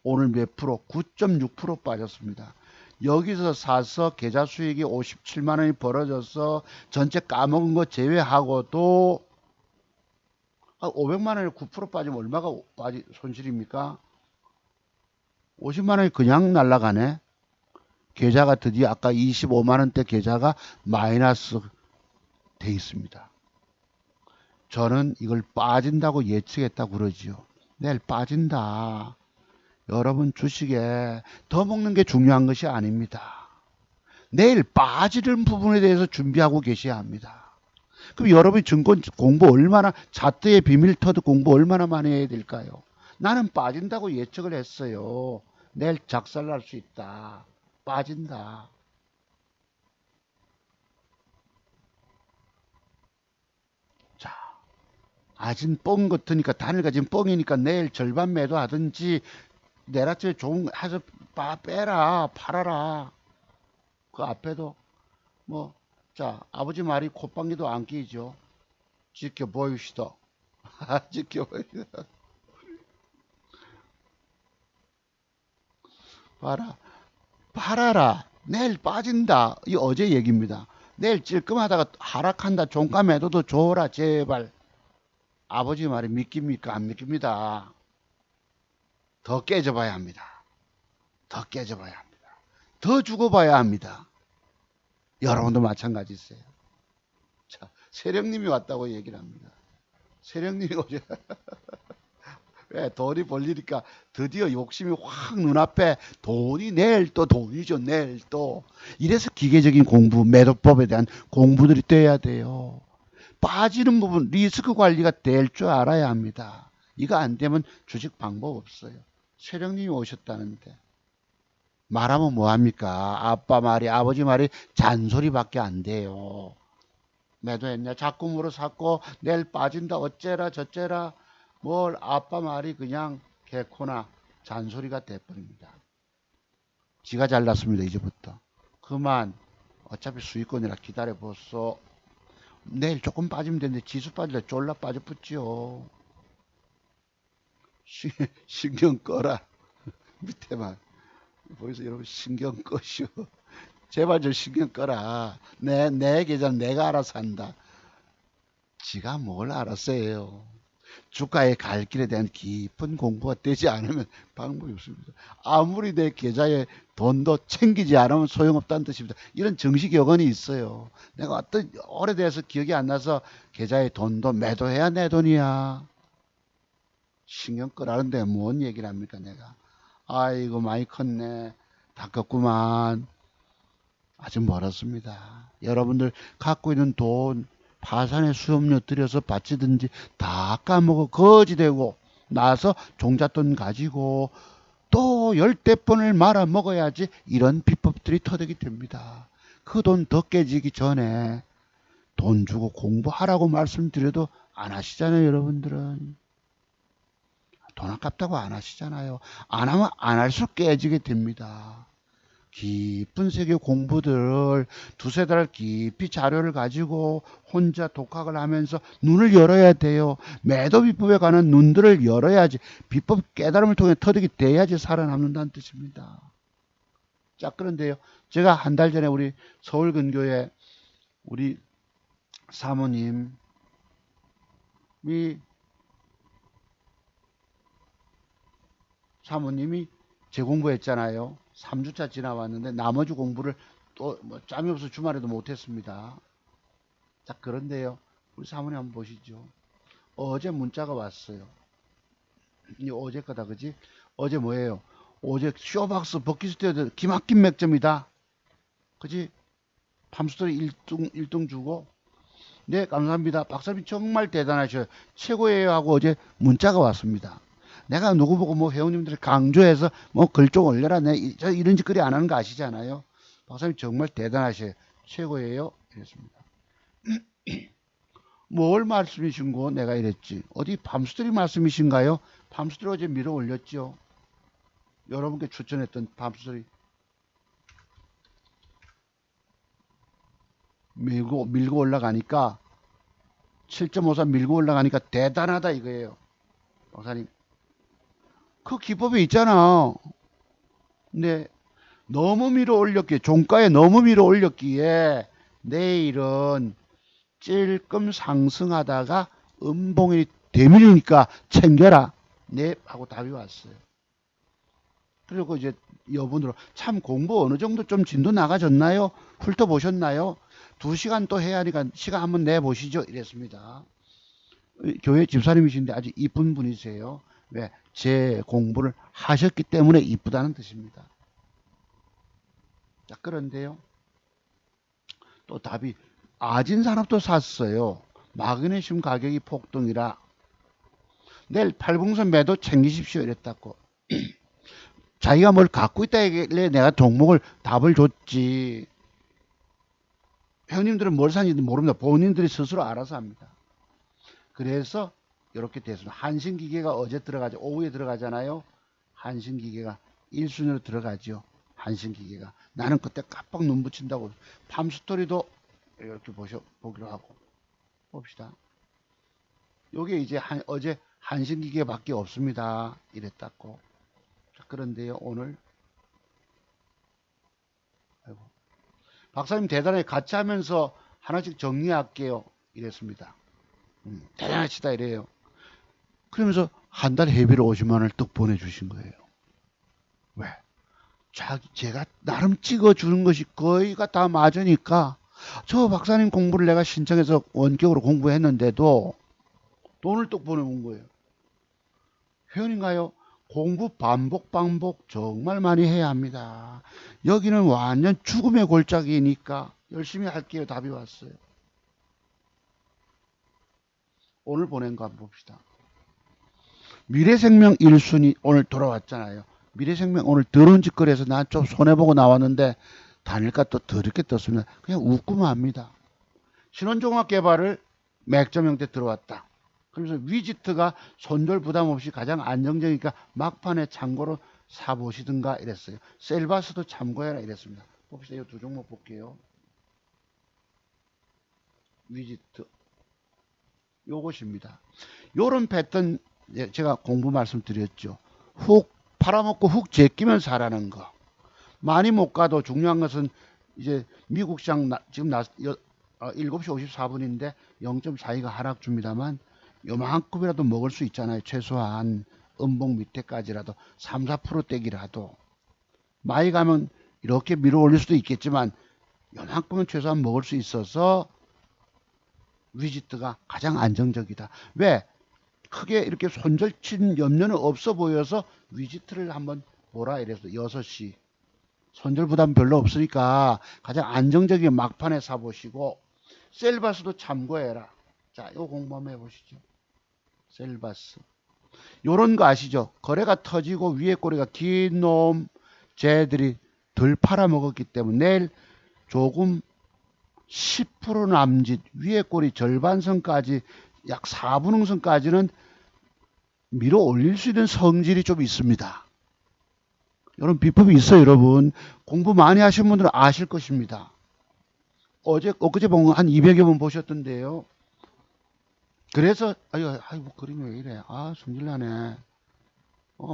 오늘 몇 프로? 9.6% 빠졌습니다. 여기서 사서 계좌 수익이 57만 원이 벌어져서 전체 까먹은 거 제외하고도 500만 원에 9% 빠지면 얼마가 손실입니까? 50만 원이 그냥 날라가네. 계좌가 드디어 아까 25만 원대 계좌가 마이너스 돼 있습니다. 저는 이걸 빠진다고 예측했다고 그러지요. 내일 빠진다. 여러분 주식에 더 먹는 게 중요한 것이 아닙니다. 내일 빠지는 부분에 대해서 준비하고 계셔야 합니다. 그럼 여러분이 증권 공부 얼마나 차트의 비밀 터득 공부 얼마나 많이 해야 될까요? 나는 빠진다고 예측을 했어요. 내일 작살날 수 있다. 빠진다. 자, 아진 뻥 같으니까 단일 가진 뻥이니까 내일 절반 매도하든지 내일 아침에 좋은 해서 빼라 팔아라. 그 앞에도 뭐 자 아버지 말이 콧방귀도 안 끼죠. 지켜보이시다. 지켜보이시다. 봐라. 팔아라. 내일 빠진다. 이 어제 얘기입니다. 내일 찔끔하다가 하락한다. 종가 매도도 줘라. 제발. 아버지 말이 믿깁니까? 안 믿깁니다. 더 깨져봐야 합니다. 더 깨져봐야 합니다. 더 죽어봐야 합니다. 여러분도 마찬가지세요. 자, 세령님이 왔다고 얘기를 합니다. 세령님이 오죠. 왜 돈이 벌리니까 드디어 욕심이 확 눈앞에 돈이 내일 또 돈이죠. 내일 또. 이래서 기계적인 공부, 매도법에 대한 공부들이 돼야 돼요. 빠지는 부분 리스크 관리가 될 줄 알아야 합니다. 이거 안 되면 주식 방법 없어요. 세령님이 오셨다는데 말하면 뭐합니까? 아빠 말이 아버지 말이 잔소리밖에 안 돼요. 매도했냐 자꾸으로 샀고 내일 빠진다 어째라 저째라 뭘 아빠 말이 그냥 개코나 잔소리가 돼버립니다. 지가 잘났습니다. 이제부터 그만 어차피 수익권이라 기다려보소. 내일 조금 빠지면 되는데 지수 빠질래 쫄라 빠져붙지요. 신경 꺼라. 밑에만 보이서 여러분 신경 꺼시오. 제발 좀 신경 꺼라. 내 계좌는 내가 알아서 한다. 지가 뭘 알았어요. 주가의 갈 길에 대한 깊은 공부가 되지 않으면 방법이 없습니다. 아무리 내 계좌에 돈도 챙기지 않으면 소용없다는 뜻입니다. 이런 정식 여건이 있어요. 내가 어떤 오래돼서 기억이 안 나서 계좌에 돈도 매도해야 내 돈이야. 신경 끄라는데 뭔 얘기를 합니까 내가. 아이고 많이 컸네. 다 컸구만. 아직 멀었습니다. 여러분들 갖고 있는 돈 파산의 수업료 들여서 바치든지 다 까먹어 거지되고 나서 종잣돈 가지고 또 10대번을 말아 먹어야지 이런 비법들이 터득이 됩니다. 그 돈 더 깨지기 전에 돈 주고 공부하라고 말씀드려도 안 하시잖아요. 여러분들은 돈 아깝다고 안 하시잖아요. 안 하면 안 할수록 깨지게 됩니다. 깊은 세계 공부들을 두세 달 깊이 자료를 가지고 혼자 독학을 하면서 눈을 열어야 돼요. 매도 비법에 관한 눈들을 열어야지 비법 깨달음을 통해 터득이 돼야지 살아남는다는 뜻입니다. 자, 그런데요. 제가 한 달 전에 우리 서울 근교에 우리 사모님 사모님이 재공부했잖아요. 3주차 지나왔는데 나머지 공부를 또 뭐 짬이 없어 주말에도 못했습니다. 자, 그런데요. 우리 사모님 한번 보시죠. 어제 문자가 왔어요. 이 어제 거다, 그지? 어제 뭐예요? 어제 쇼박스 버킷스테드 기막힌 맥점이다. 그지? 팜스토리 1등 주고. 네, 감사합니다. 박사님 정말 대단하셔요. 최고예요 하고 어제 문자가 왔습니다. 내가 누구 보고 뭐 회원님들 강조해서 뭐 글 좀 올려라. 저 이런 짓거리 안 하는 거 아시잖아요. 박사님 정말 대단하셔요. 최고예요. 이랬습니다. 뭘 말씀이신 거 내가 이랬지. 어디 팜스토리 말씀이신가요? 팜스토리 어제 밀어 올렸죠. 여러분께 추천했던 팜스토리 밀고 올라가니까 7.54 밀고 올라가니까 대단하다 이거예요. 박사님 그 기법이 있잖아. 근데 너무 밀어 올렸기에 종가에 너무 밀어 올렸기에 내일은 찔끔 상승하다가 음봉이 되밀리니까 챙겨라. 네 하고 답이 왔어요. 그리고 이제 여분으로 참 공부 어느 정도 좀 진도 나가졌나요? 훑어보셨나요? 2시간 또 해야 하니까 시간 한번 내보시죠. 이랬습니다. 교회 집사님이신데 아주 이쁜 분이세요. 왜? 제 공부를 하셨기 때문에 이쁘다는 뜻입니다. 자, 그런데요. 또 답이 아진산업도 샀어요. 마그네슘 가격이 폭등이라 내일 팔봉선 매도 챙기십시오 이랬다고. 자기가 뭘 갖고 있다 얘기래 내가 종목을 답을 줬지. 회원님들은 뭘 사는지 모릅니다. 본인들이 스스로 알아서 합니다. 그래서 이렇게 됐습니다. 한신기계가 어제 들어가죠. 오후에 들어가잖아요. 한신기계가 1순위로 들어가죠. 한신기계가. 나는 그때 깜빡 눈 붙인다고. 팜스토리도 이렇게 보기로 하고. 봅시다. 요게 이제 어제 한신기계밖에 없습니다. 이랬다고. 자, 그런데요. 오늘 아이고. 박사님 대단히 같이 하면서 하나씩 정리할게요. 이랬습니다. 대단하시다 이래요. 그러면서 한 달 회비를 50만 원을 뚝 보내주신 거예요. 왜? 제가 나름 찍어주는 것이 거의가 다 맞으니까 저 박사님 공부를 내가 신청해서 원격으로 공부했는데도 돈을 뚝 보내온 거예요. 회원인가요? 공부 반복 정말 많이 해야 합니다. 여기는 완전 죽음의 골짜기니까 열심히 할게요. 답이 왔어요. 오늘 보낸 거 한번 봅시다. 미래생명 1순위 오늘 돌아왔잖아요. 미래생명 오늘 더러운 짓거리 해서 난 좀 손해보고 나왔는데 단일가 또 더럽게 떴습니다. 그냥 웃고만 합니다. 신원종합개발을 맥점 형태 들어왔다. 그래서 위지트가 손절 부담 없이 가장 안정적이니까 막판에 참고로 사보시든가 이랬어요. 셀바스도 참고해라 이랬습니다. 봅시다. 이 두 종목 볼게요. 위지트. 요것입니다. 요런 패턴 제가 공부 말씀드렸죠. 훅 팔아먹고 훅 제끼면 사라는 거. 많이 못 가도 중요한 것은 이제 미국 시장 지금 7시 54분인데 0.42가 하락 줍니다만 요만큼이라도 먹을 수 있잖아요. 최소한 음봉 밑에까지라도 3, 4% 떼기라도 많이 가면 이렇게 밀어 올릴 수도 있겠지만 요만큼은 최소한 먹을 수 있어서 위지트가 가장 안정적이다. 왜? 크게 이렇게 손절친 염려는 없어 보여서 위지트를 한번 보라 이래서 6시 손절 부담 별로 없으니까 가장 안정적인 막판에 사보시고 셀바스도 참고해라. 자, 요 공부 한번 해보시죠. 셀바스 요런 거 아시죠? 거래가 터지고 위에 꼬리가 긴 놈 쟤들이 덜 팔아먹었기 때문에 내일 조금 10% 남짓 위에 꼬리 절반선까지 약 4분응선까지는 밀어 올릴 수 있는 성질이 좀 있습니다. 이런 비법이 있어요. 여러분 공부 많이 하신 분들은 아실 것입니다. 엊그제 본 거 한 200여 번 보셨던데요. 그래서 아이고 그림이 왜 이래. 성질나네.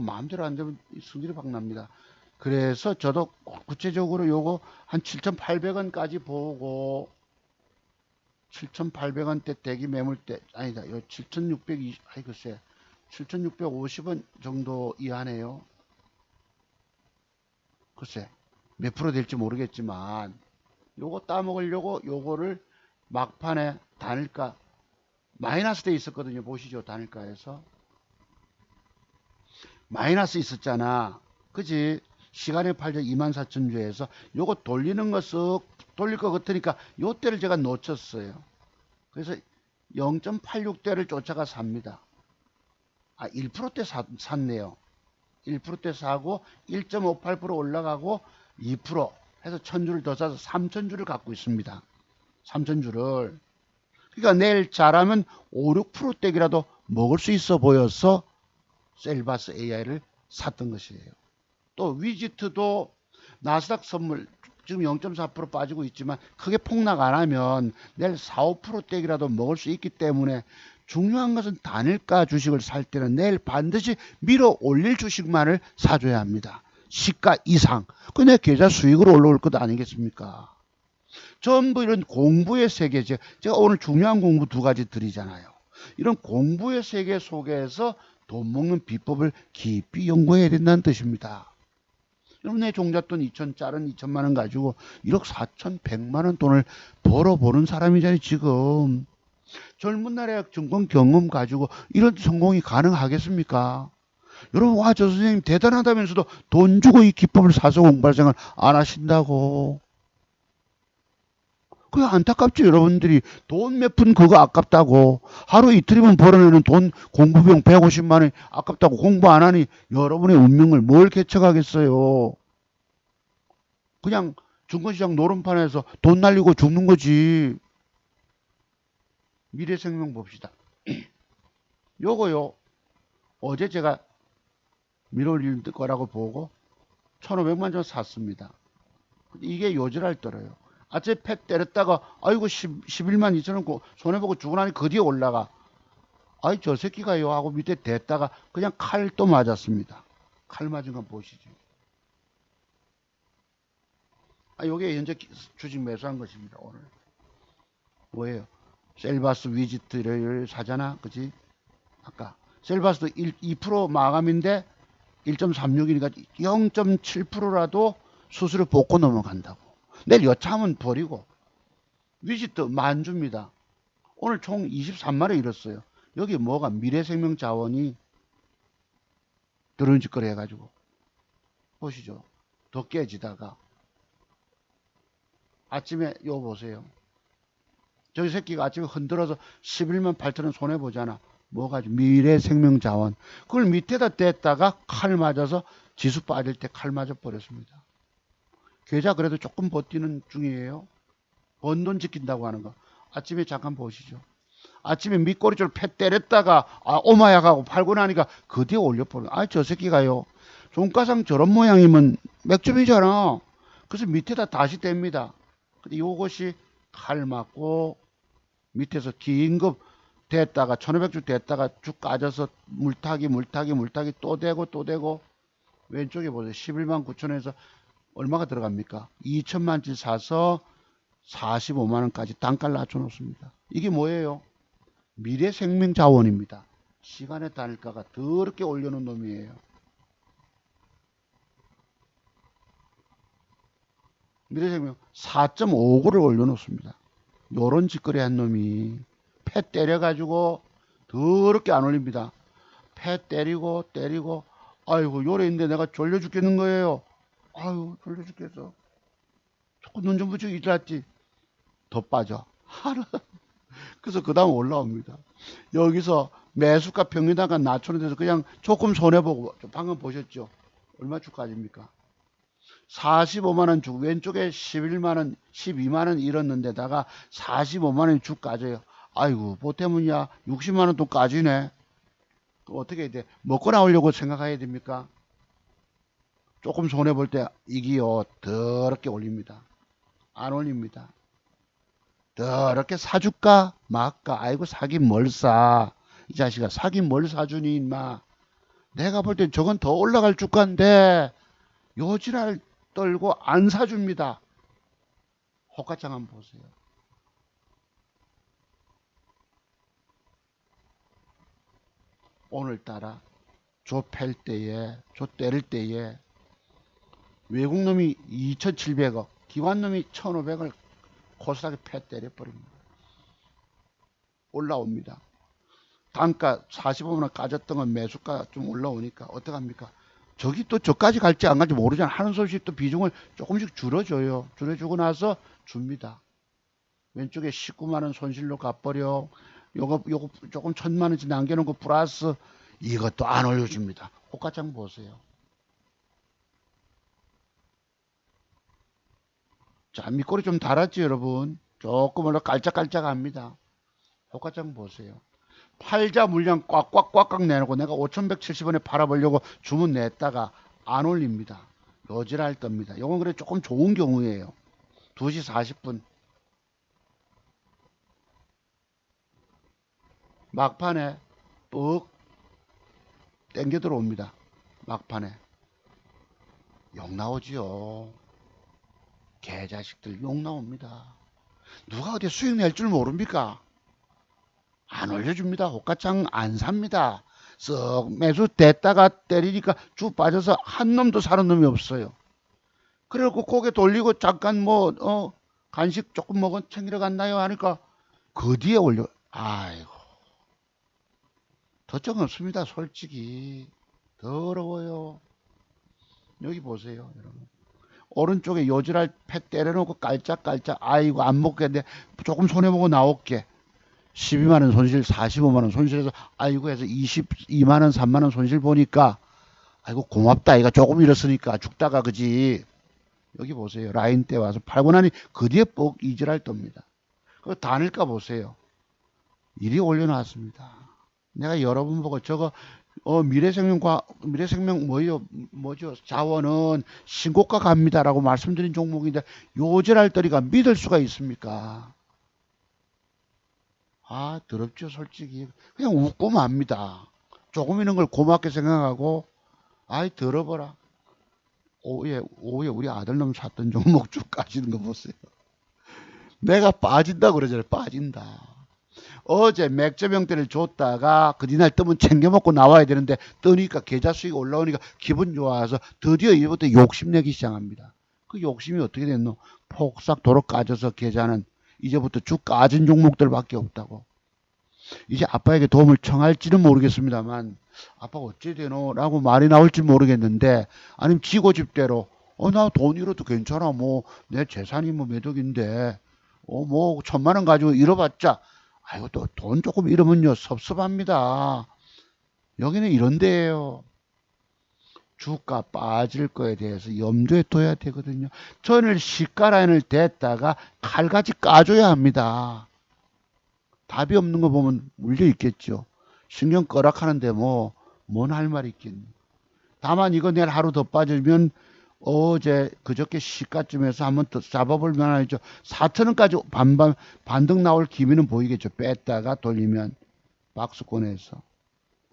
마음대로 안 되면 성질이 막 납니다. 그래서 저도 구체적으로 요거 한 7,800원까지 보고 7,800원대 대기 매물대 아니다. 요 7,620, 아이 글쎄 7,650원 정도 이하네요. 글쎄 몇 프로 될지 모르겠지만 요거 따먹으려고 요거를 막판에 단일가 마이너스 돼 있었거든요. 보시죠. 단일가에서 마이너스 있었잖아. 그지? 시간에 팔죠. 24,000주에서 요거 돌리는 거 쓱 돌릴 것 같으니까 요 때를 제가 놓쳤어요. 그래서 0.86대를 쫓아가 삽니다. 1%대 샀네요. 1%대 사고 1.58% 올라가고 2% 해서 1000주를 더 사서 3000주를 갖고 있습니다. 3000주를. 그러니까 내일 잘하면 5, 6%대기라도 먹을 수 있어 보여서 셀바스 AI를 샀던 것이에요. 또 위지트도 나스닥 선물 지금 0.4% 빠지고 있지만 크게 폭락 안 하면 내일 4, 5%대기라도 먹을 수 있기 때문에 중요한 것은 단일가 주식을 살 때는 내일 반드시 밀어 올릴 주식만을 사줘야 합니다. 시가 이상. 그 내 계좌 수익으로 올라올 것 아니겠습니까? 전부 이런 공부의 세계, 제가 오늘 중요한 공부 두 가지 드리잖아요. 이런 공부의 세계 속에서 돈 먹는 비법을 깊이 연구해야 된다는 뜻입니다. 여러분 내 종잣돈 2,000짜른 2천만 원 가지고 1억 4,100만 원 돈을 벌어보는 사람이잖아요. 지금 젊은 날에 증권 경험 가지고 이런 성공이 가능하겠습니까? 여러분 와 저 선생님 대단하다면서도 돈 주고 이 기법을 사서 공부할 생각 안 하신다고. 그게 안타깝죠. 여러분들이 돈 몇 푼 그거 아깝다고. 하루 이틀이면 벌어내는 돈 공부비용 150만 원이 아깝다고 공부 안 하니 여러분의 운명을 뭘 개척하겠어요. 그냥 증권시장 노름판에서 돈 날리고 죽는 거지. 미래생명 봅시다. 요거요. 어제 제가 밀어올릴 거라고 보고 1,500만 원 샀습니다. 이게 요지랄 떨어요. 아침에 팻 때렸다가 아이고 11만 2천 원 손해보고 주고 나니 그 뒤에 올라가. 아이 저 새끼가요 하고 밑에 댔다가 그냥 칼 또 맞았습니다. 칼 맞은 건 보시죠. 요게 현재 주식 매수한 것입니다. 오늘 뭐예요? 셀바스 위지트를 사잖아. 그지? 아까 셀바스도 2% 마감인데 1.36이니까 0.7%라도 수수료 뽑고 넘어간다고. 내일 여차하면 버리고. 위지트 만주입니다. 오늘 총 23만원 잃었어요. 여기 뭐가 미래생명 자원이 드러운 짓거리 해가지고 보시죠. 더 깨지다가 아침에 요 보세요. 저기 새끼가 아침에 흔들어서 11만 8천 원 손해보잖아. 뭐가 미래생명 자원. 그걸 밑에다 댔다가 칼 맞아서 지수 빠질 때 칼 맞아 버렸습니다. 계좌 그래도 조금 버티는 중이에요. 번 돈 지킨다고 하는 거. 아침에 잠깐 보시죠. 아침에 밑꼬리줄 패 때렸다가 오마약하고 팔고 나니까 그 뒤에 올려버려. 저 새끼가요. 종가상 저런 모양이면 맥주비잖아. 그래서 밑에다 다시 댑니다. 근데 요것이 칼 맞고 밑에서 긴급 됐다가 1500주 됐다가 쭉 까져서 물타기 또 되고 왼쪽에 보세요. 11만 9천원에서 얼마가 들어갑니까? 2천만치 사서 45만원까지 단가를 낮춰놓습니다. 이게 뭐예요? 미래생명 자원입니다. 시간의 단일가가 더럽게 올려놓은 놈이에요. 미래생명 4.59를 올려놓습니다. 요런 짓거리 한 놈이 패 때려가지고 더럽게 안 올립니다. 패 때리고 아이고 요래 있는데 내가 졸려 죽겠는 거예요. 아유 졸려 죽겠어. 조금 눈 좀 붙이고 일어났지. 더 빠져. 하루. 그래서 그 다음 올라옵니다. 여기서 매수가 평균단가 낮추는 데서 그냥 조금 손해보고 방금 보셨죠. 얼마 주까지입니까? 45만원 주 왼쪽에 11만원 12만원 잃었는데다가 45만원 주 까져요. 아이고 보태면야 60만원 또 까지네. 어떻게 해야 돼? 먹고 나오려고 생각해야 됩니까? 조금 손해볼 때 이기요 더럽게 올립니다. 안 올립니다. 더럽게 사줄까 말까. 아이고 사긴 뭘 사. 이 자식아 사긴 뭘 사주니 임마. 내가 볼 땐 저건 더 올라갈 주가인데 요지랄 떨고 안 사줍니다. 호가창 한번 보세요. 오늘따라 조 팰 때에, 조 때릴 때에 외국놈이 2,700억, 기관놈이 1,500을 고스란히 패 때려버립니다. 올라옵니다. 단가 45만원 까졌던 건 매수가 좀 올라오니까 어떡합니까? 저기 또 저까지 갈지 안 갈지 모르잖아. 하는 소식 또 비중을 조금씩 줄여줘요. 줄여주고 나서 줍니다. 왼쪽에 19만원 손실로 갚버려. 요거 조금 1,000만원치 남겨놓은 거 플러스 이것도 안 올려줍니다. 호가장 보세요. 자, 밑꼬리 좀 달았죠, 여러분? 조금 올라 깔짝깔짝합니다. 호가장 보세요. 팔자 물량 꽉꽉꽉꽉 내놓고 내가 5,170원에 팔아보려고 주문 냈다가 안 올립니다. 요지랄 떱니다. 요건 그래 조금 좋은 경우예요. 2시 40분 막판에 뻑 땡겨 들어옵니다. 막판에 욕 나오지요. 개자식들 욕 나옵니다. 누가 어디 수익 낼 줄 모릅니까? 안 올려줍니다. 호가창 안 삽니다. 썩 매수 됐다가 때리니까 쭉 빠져서 한 놈도 사는 놈이 없어요. 그래갖고 고개 돌리고 잠깐 간식 조금 챙기러 갔나요 하니까 그 뒤에 올려. 아이고, 더쩍 없습니다. 솔직히 더러워요. 여기 보세요, 여러분. 오른쪽에 요지랄 패 때려놓고 깔짝깔짝. 아이고, 안 먹겠네. 조금 손해보고 나올게. 12만원 손실, 45만원 손실해서 아이고 해서 22만원 3만원 손실 보니까 아이고 고맙다. 이가 조금 잃었으니까 죽다가 그지. 여기 보세요. 라인 때 와서 팔고 나니 그 뒤에 뻑 이질할 겁니다. 그 단일가 보세요. 이리 올려놨습니다. 내가 여러분 보고 저거 미래생명 뭐죠? 자원은 신고가 갑니다라고 말씀드린 종목인데 요질할 거리가 믿을 수가 있습니까? 아, 더럽죠, 솔직히. 그냥 웃고 맙니다. 조금 있는 걸 고맙게 생각하고, 아이, 더러워라. 오후에 우리 아들놈 샀던 종목 쭉 까지는 거 보세요. 내가 빠진다 그러잖아요. 빠진다. 어제 맥주병대를 줬다가 그 뒤날 뜨면 챙겨 먹고 나와야 되는데 뜨니까 계좌 수익 올라오니까 기분 좋아서 드디어 이제부터 욕심내기 시작합니다. 그 욕심이 어떻게 됐노? 폭삭 도로 까져서 계좌는 이제부터 쭉 까진 종목들밖에 없다고. 이제 아빠에게 도움을 청할지는 모르겠습니다만 아빠 어찌 되노? 라고 말이 나올지 모르겠는데 아니면 지고집대로 나 돈 잃어도 괜찮아. 뭐 내 재산이 뭐 몇 억인데 뭐 1,000만원 가지고 잃어봤자 아이고 또 돈 조금 잃으면요 섭섭합니다. 여기는 이런 데예요. 주가 빠질 거에 대해서 염두에 둬야 되거든요. 전을 시가 라인을 댔다가 칼같이 까줘야 합니다. 답이 없는 거 보면 물려 있겠죠. 신경 꺼락하는데 뭔 할 말이 있겠니. 다만 이거 내일 하루 더 빠지면 어제 그저께 시가쯤에서 한번 더 잡아볼 만하죠. 4,000원까지 반등 나올 기미는 보이겠죠. 뺐다가 돌리면 박스권에서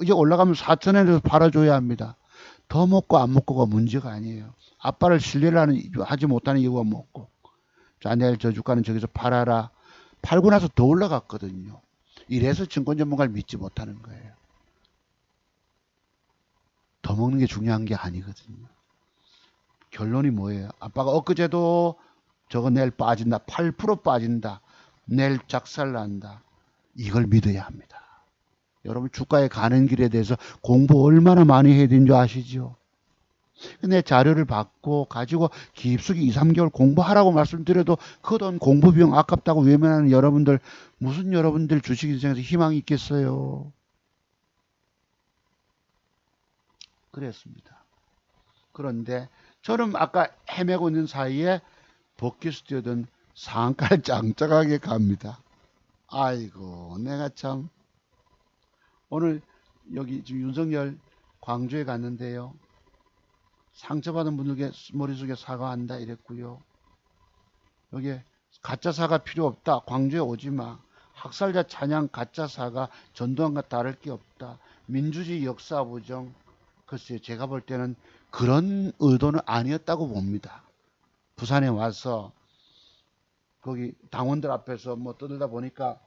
이제 올라가면 4,000원에서 팔아줘야 합니다. 더 먹고 안 먹고가 문제가 아니에요. 아빠를 신뢰를 하지 못하는 이유가 뭐고. 자, 내일 저 주가는 저기서 팔아라. 팔고 나서 더 올라갔거든요. 이래서 증권 전문가를 믿지 못하는 거예요. 더 먹는 게 중요한 게 아니거든요. 결론이 뭐예요? 아빠가 엊그제도 저거 내일 빠진다. 8% 빠진다. 내일 작살난다. 이걸 믿어야 합니다. 여러분 주가에 가는 길에 대해서 공부 얼마나 많이 해야 되는 줄 아시죠? 내 자료를 받고 가지고 깊숙이 2, 3개월 공부하라고 말씀드려도 그 돈 공부 비용 아깝다고 외면하는 여러분들 무슨 여러분들 주식 인생에서 희망이 있겠어요? 그랬습니다. 그런데 저는 아까 헤매고 있는 사이에 버킷 뛰어든 상가를 짱짱하게 갑니다. 아이고 내가 참 오늘 여기 지금 윤석열 광주에 갔는데요. 상처받은 분들께 머릿속에 사과한다 이랬고요. 여기 가짜 사과 필요 없다. 광주에 오지 마. 학살자 찬양 가짜 사과 전두환과 다를 게 없다. 민주주의 역사 부정. 글쎄요. 제가 볼 때는 그런 의도는 아니었다고 봅니다. 부산에 와서 거기 당원들 앞에서 뭐 떠들다 보니까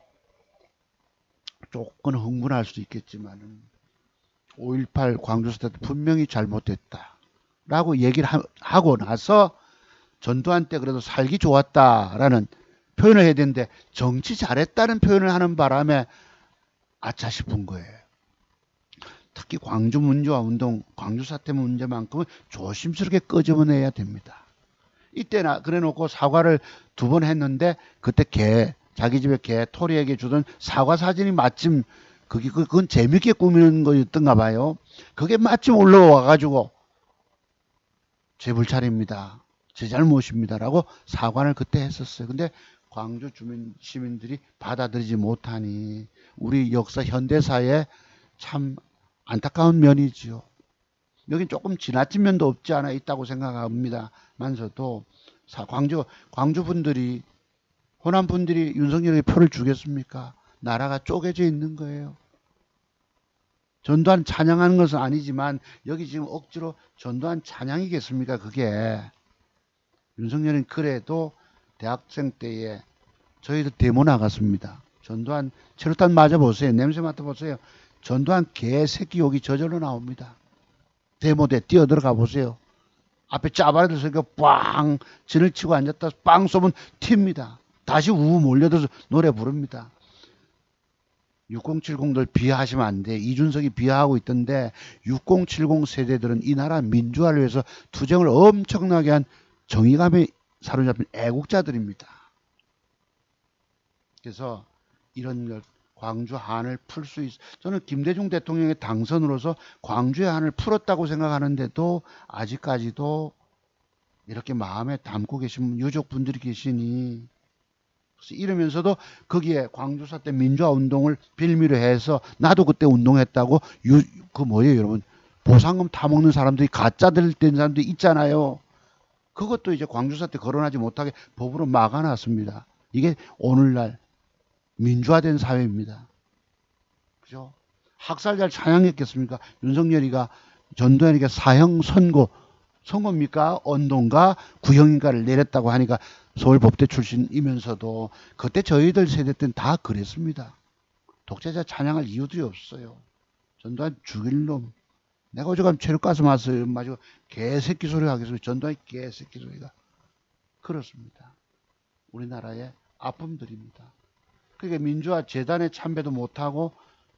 조금 흥분할 수도 있겠지만은 5.18 광주사태 때 분명히 잘못됐다 라고 얘기를 하고 나서 전두환 때 그래도 살기 좋았다라는 표현을 해야 되는데 정치 잘했다는 표현을 하는 바람에 아차 싶은 거예요. 특히 광주 문제와 운동, 광주 사태 문제만큼은 조심스럽게 끄집어내야 됩니다. 이때나 그래 놓고 사과를 2번 했는데 그때 자기 집에 토리에게 주던 사과 사진이 마침 그건 재밌게 꾸미는 거였던가 봐요. 그게 마침 올라와 가지고 제 불찰입니다. 제 잘못입니다라고 사과를 그때 했었어요. 근데 광주 시민들이 받아들이지 못하니 우리 역사 현대사에 참 안타까운 면이지요. 여긴 조금 지나친 면도 없지 않아 있다고 생각합니다만서도 광주 분들이 호남 분들이 윤석열에게 표를 주겠습니까? 나라가 쪼개져 있는 거예요. 전두환 찬양하는 것은 아니지만 여기 지금 억지로 전두환 찬양이겠습니까? 그게 윤석열은 그래도 대학생 때에 저희도 데모 나갔습니다. 전두환 체류탄 맞아보세요. 냄새 맡아보세요. 전두환 개새끼 욕이 저절로 나옵니다. 데모대 뛰어들어가 보세요. 앞에 짜바리들 서니까 빵 진을 치고 앉았다 빵 쏘면 튑니다. 다시 우 몰려들어서 노래 부릅니다. 6070들 비하하시면 안 돼. 이준석이 비하하고 있던데 6070 세대들은 이 나라 민주화를 위해서 투쟁을 엄청나게 한 정의감에 사로잡힌 애국자들입니다. 그래서 이런 광주 한을 풀 수 저는 김대중 대통령의 당선으로서 광주의 한을 풀었다고 생각하는데도 아직까지도 이렇게 마음에 담고 계신 유족분들이 계시니 이러면서도 거기에 광주사 때 민주화 운동을 빌미로 해서 나도 그때 운동했다고 그 뭐예요 여러분 보상금 타먹는 사람들이 가짜들 된 사람들이 있잖아요. 그것도 이제 광주사 때 거론하지 못하게 법으로 막아놨습니다. 이게 오늘날 민주화된 사회입니다. 그죠? 학살자를 찬양했겠습니까? 윤석열이가 전두환에게 사형 선고입니까? 언도인가? 구형인가를 내렸다고 하니까 서울법대 출신이면서도 그때 저희들 세대 때는 다 그랬습니다. 독재자 찬양할 이유들이 없어요. 전두환 죽일 놈. 내가 어젯밤 체육가서 왔어요. 마시고 개새끼 소리 하겠습니다. 전두환 개새끼 소리가. 그렇습니다. 우리나라의 아픔들입니다. 그러니까 민주화 재단에 참배도 못하고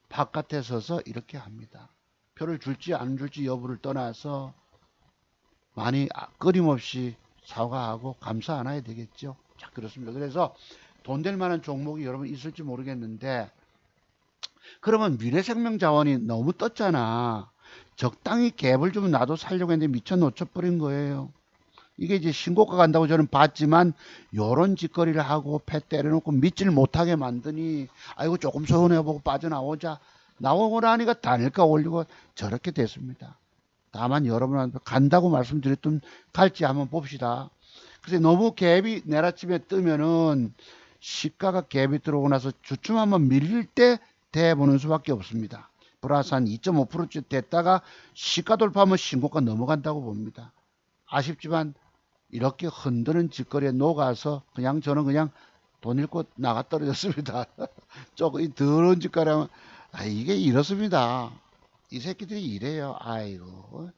바깥에 서서 이렇게 합니다. 표를 줄지 안 줄지 여부를 떠나서 많이 끊임없이 사과하고 감사 안 해야 되겠죠. 자, 그렇습니다. 그래서 돈 될 만한 종목이 여러분 있을지 모르겠는데 그러면 미래생명자원이 너무 떴잖아. 적당히 갭을 좀 놔도 살려고 했는데 미쳐 놓쳐버린 거예요. 이게 이제 신고가 간다고 저는 봤지만 요런 짓거리를 하고 패 때려놓고 믿질 못하게 만드니 아이고 조금 서운해보고 빠져나오자 나오고 나니까 단일가 올리고 저렇게 됐습니다. 다만 여러분한테 간다고 말씀드렸던 갈지 한번 봅시다. 그래서 너무 갭이 내라침에 뜨면은 시가가 갭이 들어오고 나서 주춤 한번 밀릴 때 대보는 수밖에 없습니다. 플러스 한 2.5%쯤 됐다가 시가 돌파하면 신고가 넘어간다고 봅니다. 아쉽지만 이렇게 흔드는 짓거리에 녹아서 저는 그냥 돈 잃고 나가 떨어졌습니다. 조금 더러운 짓거리 하면 이게 이렇습니다. 이 새끼들이 이래요. 아이고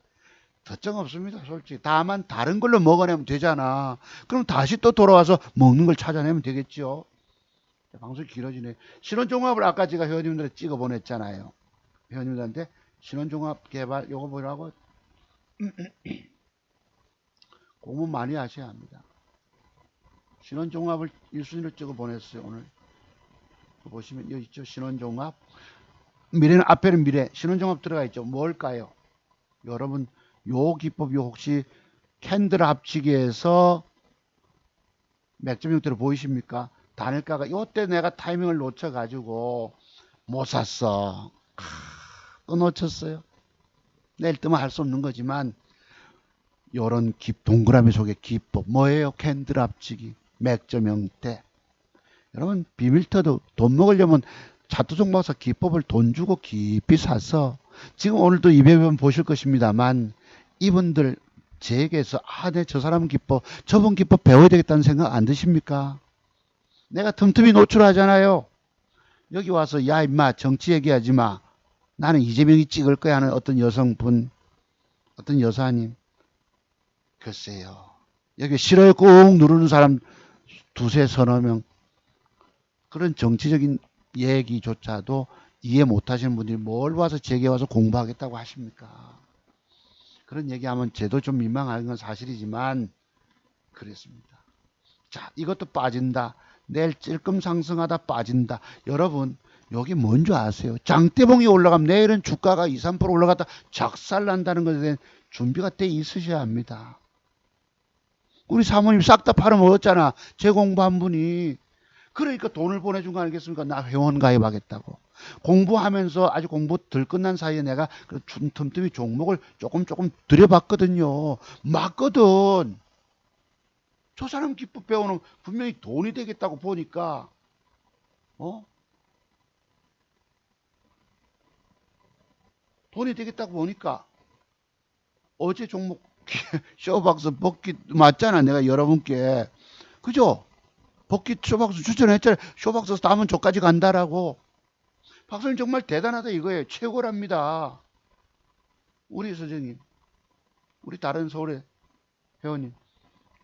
더정 없습니다. 솔직히 다만 다른 걸로 먹어내면 되잖아. 그럼 다시 또 돌아와서 먹는 걸 찾아내면 되겠죠. 방송이 길어지네. 신원종합을 아까 제가 회원님들한테 찍어 보냈잖아요. 회원님들한테 신원종합 개발 요거 보라고 공부 많이 하셔야 합니다. 신원종합을 1순위로 찍어 보냈어요. 오늘 보시면 여기 있죠. 신원종합 미래는 앞에는 미래 신원종합 들어가 있죠. 뭘까요? 여러분 요 기법 혹시 캔들 합치기에서 맥점 형태로 보이십니까? 단일가가 요때 내가 타이밍을 놓쳐 가지고 못 샀어. 또 놓쳤어요. 내일 뜨면 할 수 없는 거지만 요런 동그라미 속의 기법 뭐예요? 캔들 합치기 맥점 형태. 여러분 비밀터도 돈 먹으려면 차트종 박사 기법을 돈 주고 깊이 사서 지금 오늘도 200번 보실 것입니다만 이분들 제게서 네, 저 사람 기법 저분 기법 배워야 되겠다는 생각 안 드십니까? 내가 틈틈이 노출하잖아요. 여기 와서 야 임마 정치 얘기하지 마. 나는 이재명이 찍을 거야 하는 어떤 여성분, 어떤 여사님. 글쎄요. 여기 싫어요 꾹 누르는 사람 두세 서너 명. 그런 정치적인 얘기조차도 이해 못하시는 분들이 뭘 와서 제게 와서 공부하겠다고 하십니까? 그런 얘기하면 쟤도 좀 민망한 건 사실이지만 그랬습니다. 자, 이것도 빠진다. 내일 찔끔 상승하다 빠진다. 여러분, 여기 뭔지 아세요? 장대봉이 올라가면 내일은 주가가 2, 3% 올라갔다 작살난다는 것에 대한 준비가 돼 있으셔야 합니다. 우리 사모님 싹 다 팔아먹었잖아. 제 공부한 분이. 그러니까 돈을 보내준 거 아니겠습니까? 나 회원 가입하겠다고. 공부하면서 아직 공부 덜 끝난 사이에 내가 틈틈이 종목을 조금 들여봤거든요. 맞거든. 저 사람 기법 배우는 분명히 돈이 되겠다고 보니까 돈이 되겠다고 보니까 어제 종목 쇼박스 복귀 맞잖아. 내가 여러분께 그죠? 복귀 쇼박스 추천했잖아요. 쇼박스 다음은 저까지 간다라고. 박사님 정말 대단하다 이거예요. 최고랍니다. 우리 선생님, 우리 다른 서울의 회원님,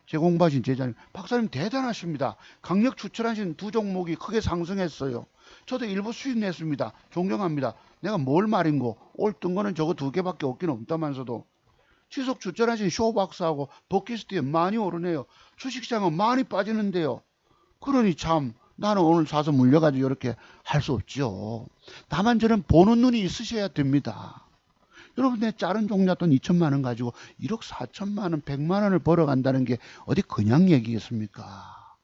제 공부하신 제자님, 박사님 대단하십니다. 강력 추천하신 두 종목이 크게 상승했어요. 저도 일부 수익 냈습니다. 존경합니다. 내가 뭘 말인고 옳던 거는 저거 두 개밖에 없긴 없다면서도 지속 추천하신 쇼박스하고 버킷스트에 많이 오르네요. 주식시장은 많이 빠지는데요. 그러니 참 나는 오늘 사서 물려가지고 이렇게 할 수 없죠. 다만 저는 보는 눈이 있으셔야 됩니다. 여러분 내 작은 종잣돈 2천만 원 가지고 1억 4천만 원, 100만 원을 벌어간다는 게 어디 그냥 얘기겠습니까?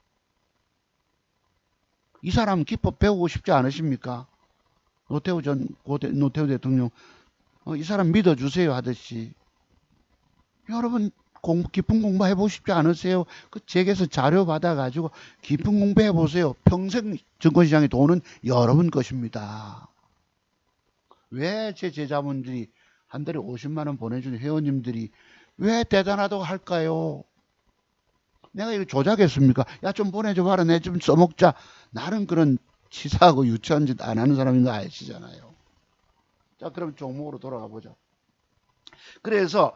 이 사람 기법 배우고 싶지 않으십니까? 노태우 대통령 이 사람 믿어주세요 하듯이 여러분 깊은 공부 해보고 싶지 않으세요? 그 책에서 자료 받아가지고 깊은 공부 해보세요. 평생 증권시장의 돈은 여러분 것입니다. 왜 제 제자분들이 한 달에 50만 원 보내주는 회원님들이 왜 대단하다고 할까요? 내가 이거 조작했습니까? 야 좀 보내줘봐라. 내 좀 써먹자. 나는 그런 치사하고 유치한 짓 안 하는 사람인 거 아시잖아요. 자 그럼 종목으로 돌아가 보죠. 그래서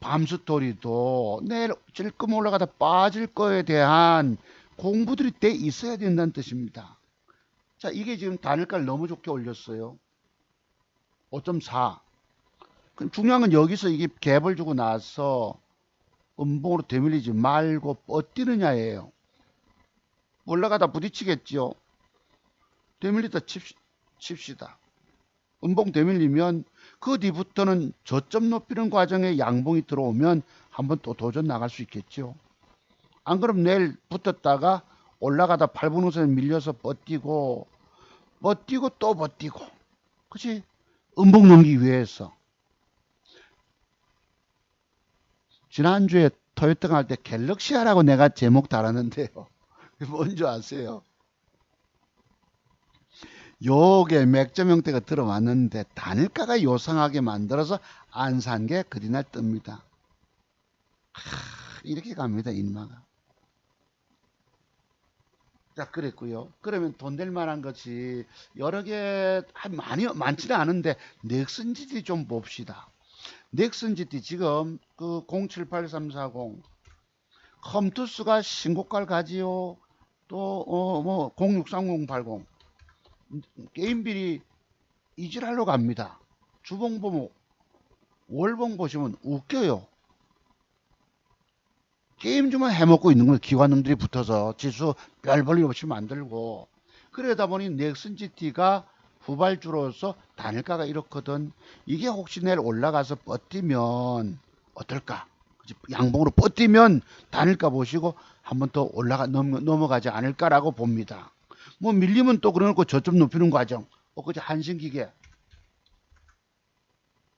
밤스토리도 내일 찔끔 올라가다 빠질 거에 대한 공부들이 돼 있어야 된다는 뜻입니다. 자, 이게 지금 단일가를 너무 좋게 올렸어요. 5.4. 중요한 건 여기서 이게 갭을 주고 나서 음봉으로 되밀리지 말고 뻗뛰느냐예요. 올라가다 부딪히겠지요. 되밀리다 칩시다. 음봉 되밀리면 그 뒤부터는 저점 높이는 과정에 양봉이 들어오면 한번 또 도전 나갈 수 있겠죠. 안 그럼 내일 붙었다가 올라가다 8분 우선 밀려서 버티고 또 버티고 그치? 음봉 넘기기 위해서. 지난주에 토요일등 할 때 갤럭시아라고 내가 제목 달았는데요. 뭔지 아세요? 요게 맥점 형태가 들어왔는데 단일가가 요상하게 만들어서 안 산 게 그리날 뜹니다. 이렇게 갑니다. 인마가. 자 그랬고요. 그러면 돈 될 만한 것이 여러 개 많지는 않은데 넥슨지디 좀 봅시다. 넥슨지디 지금 그 078340 컴투스가 신고가를 가지요. 또 063080 게임비리 이질할로 갑니다. 주봉 보면 월봉 보시면 웃겨요. 게임주만 해먹고 있는 거예요. 기관놈들이 붙어서 지수 별 볼일 없이 만들고 그러다 보니 넥슨GT가 후발주로서 단일가가 이렇거든. 이게 혹시 내일 올라가서 버티면 어떨까? 양봉으로 버티면 단일가 보시고 한번 더 넘어가지 않을까라고 봅니다. 뭐 밀리면 또 그러놓고 저점 높이는 과정. 그치 한신기계.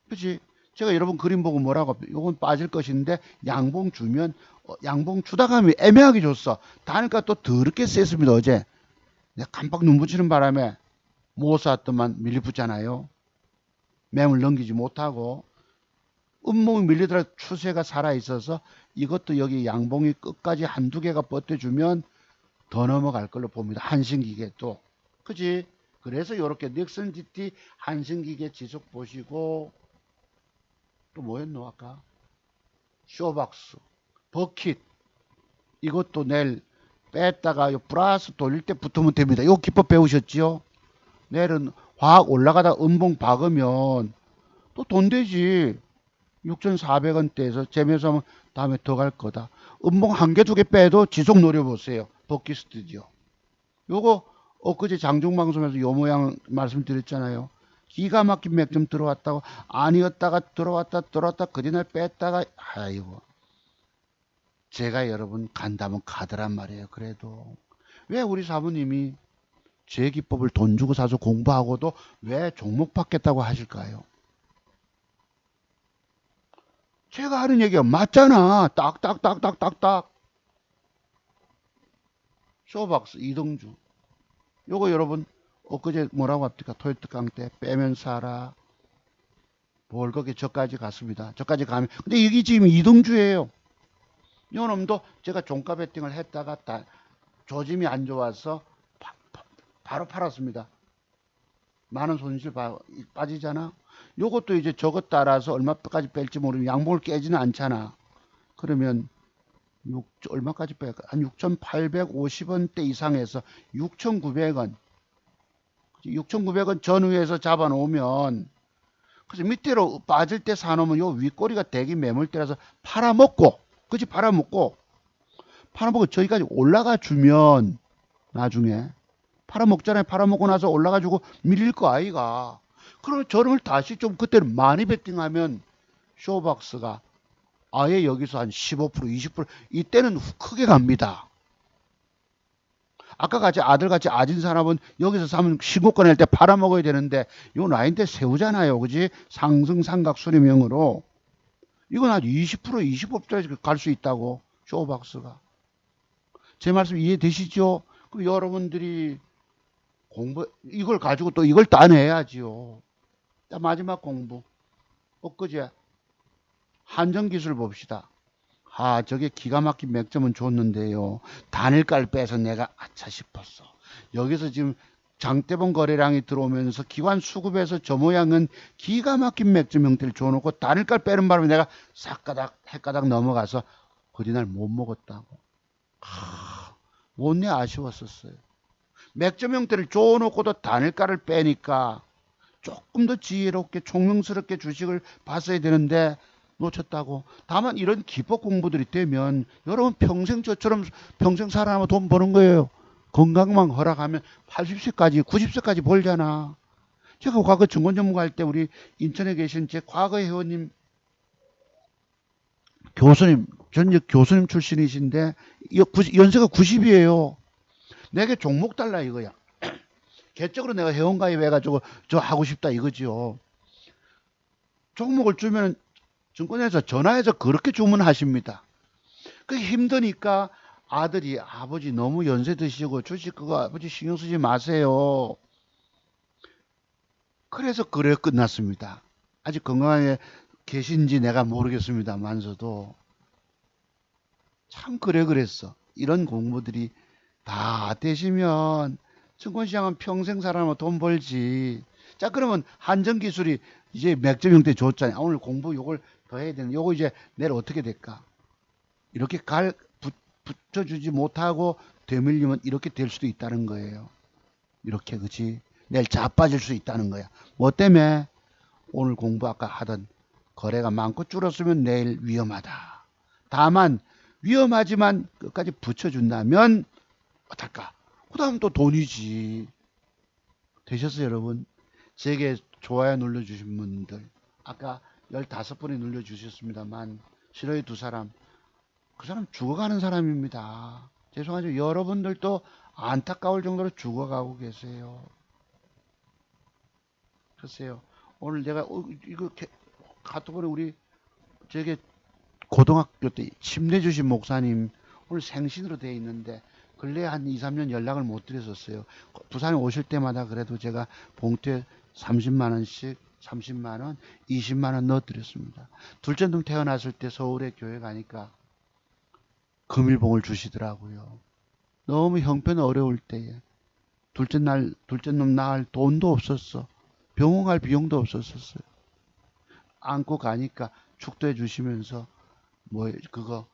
그치? 제가 여러분 그림 보고 뭐라고 이건 빠질 것인데 양봉 주면 양봉 주다가 애매하게 줬어. 단일가 또 더럽게 셌습니다. 어제 내가 깜빡 눈 붙이는 바람에 못 샀더만 밀리붙잖아요. 매물 넘기지 못하고 음봉이 밀리더라 추세가 살아있어서 이것도 여기 양봉이 끝까지 한두 개가 버텨주면 더 넘어갈 걸로 봅니다. 한신기계도. 그치? 그래서 요렇게 닉슨 GT 한신기계 지속 보시고 또 뭐였노 아까? 쇼박스, 버킷 이것도 내일 뺐다가 요 플러스 돌릴 때 붙으면 됩니다. 요 기법 배우셨지요? 내일은 확 올라가다 음봉 박으면 또 돈 되지. 6,400원대에서 재매수 하면 다음에 더 갈 거다. 음봉 한 개, 두 개 빼도 지속 노려보세요. 버킷 스튜디오. 요거 엊그제 장중방송에서 요 모양 말씀드렸잖아요. 기가 막힌 맥점 들어왔다고 아니었다가 들어왔다 그디날 뺐다가 아이고 제가 여러분 간다면 가더란 말이에요. 그래도 왜 우리 사부님이 제 기법을 돈 주고 사서 공부하고도 왜 종목 받겠다고 하실까요? 제가 하는 얘기가 맞잖아. 딱딱딱딱딱딱. 쇼박스 이동주. 요거 여러분 엊그제 뭐라고 합니까? 토요트 강때 빼면 사라. 뭘 거기 저까지 갔습니다. 저까지 가면 근데 이게 지금 이동주예요. 요 놈도 제가 종가 베팅을 했다가 조짐이 안 좋아서 바로 팔았습니다. 많은 손실 빠지잖아. 요것도 이제 저것 따라서 얼마까지 뺄지 모르면 양봉을 깨지는 않잖아. 그러면 얼마까지 뺄까? 한 6,850원대 이상에서 6,900원. 6,900원 전후에서 잡아놓으면 그래서 밑으로 빠질 때 사놓으면 요 윗꼬리가 대기 매물대라서 팔아먹고 그치 팔아먹고 저기까지 올라가 주면 나중에 팔아먹잖아요. 팔아먹고 나서 올라가 주고 밀릴 거 아이가. 그러면 저를 다시 좀 그때는 많이 베팅하면 쇼박스가 아예 여기서 한 15% 20% 이때는 크게 갑니다. 아까 같이 아들같이 아진 사람은 여기서 사면 신고권 할 때 팔아먹어야 되는데 요 라인 때 세우잖아요. 그지? 상승 삼각 수렴형으로 이건 한 20% 25%까지 갈 수 있다고 쇼박스가. 제 말씀 이해되시죠? 그럼 여러분들이 공부 이걸 가지고 또 이걸 따내야지요. 마지막 공부 엊그제 한정기술 봅시다. 아 저게 기가 막힌 맥점은 줬는데요. 단일가를 빼서 내가 아차 싶었어. 여기서 지금 장대본 거래량이 들어오면서 기관 수급에서 저 모양은 기가 막힌 맥점 형태를 줘놓고 단일가를 빼는 바람에 내가 싹가닥 핵가닥 넘어가서 그날 못 먹었다고. 못내 아쉬웠었어요. 맥점 형태를 줘놓고도 단일가를 빼니까 조금 더 지혜롭게 총명스럽게 주식을 봤어야 되는데 놓쳤다고. 다만 이런 기법 공부들이 되면 여러분 평생 저처럼 평생 살아남아 돈 버는 거예요. 건강만 허락하면 80세까지 90세까지 벌잖아. 제가 과거 증권 전문가 할 때 우리 인천에 계신 제 과거 회원님 교수님 전역 교수님 출신이신데 연세가 90이에요. 내게 종목 달라 이거야. 개적으로 내가 회원가입 해가지고 저 하고 싶다 이거지요. 종목을 주면 증권회사 전화해서 그렇게 주문하십니다. 그게 힘드니까 아들이 아버지 너무 연세 드시고 주식 그거 아버지 신경 쓰지 마세요. 그래서 그래 끝났습니다. 아직 건강하게 계신지 내가 모르겠습니다만서도 참 그랬어. 이런 공부들이 다 되시면 증권시장은 평생 살아남아 돈 벌지. 자 그러면 한정기술이 이제 맥점 형태 줬잖아요. 오늘 공부 요걸 더 해야 되는 요거 이제 내일 어떻게 될까? 이렇게 붙여주지 못하고 되밀리면 이렇게 될 수도 있다는 거예요. 이렇게 그치? 내일 자빠질 수 있다는 거야. 뭐 때문에? 오늘 공부 아까 하던 거래가 많고 줄었으면 내일 위험하다. 다만 위험하지만 끝까지 붙여준다면 어떨까? 그 다음 또 돈이지. 되셨어요 여러분? 제게 좋아요 눌러주신 분들 아까 15분이 눌러주셨습니다만 싫어요 2사람 그 사람 죽어가는 사람입니다. 죄송하죠. 여러분들도 안타까울 정도로 죽어가고 계세요. 글쎄요. 오늘 내가 이거 카톡으로 우리 저게 고등학교 때 침례주신 목사님 오늘 생신으로 돼 있는데 근래 한 2, 3년 연락을 못 드렸었어요. 부산에 오실 때마다 그래도 제가 봉투에 30만원씩 30만원, 20만원 넣어드렸습니다. 둘째 놈 태어났을 때 서울에 교회 가니까 금일봉을 주시더라고요. 너무 형편 어려울 때에. 둘째 놈 낳을 돈도 없었어. 병원 갈 비용도 없었었어요. 안고 가니까 축도해 주시면서 뭐 그거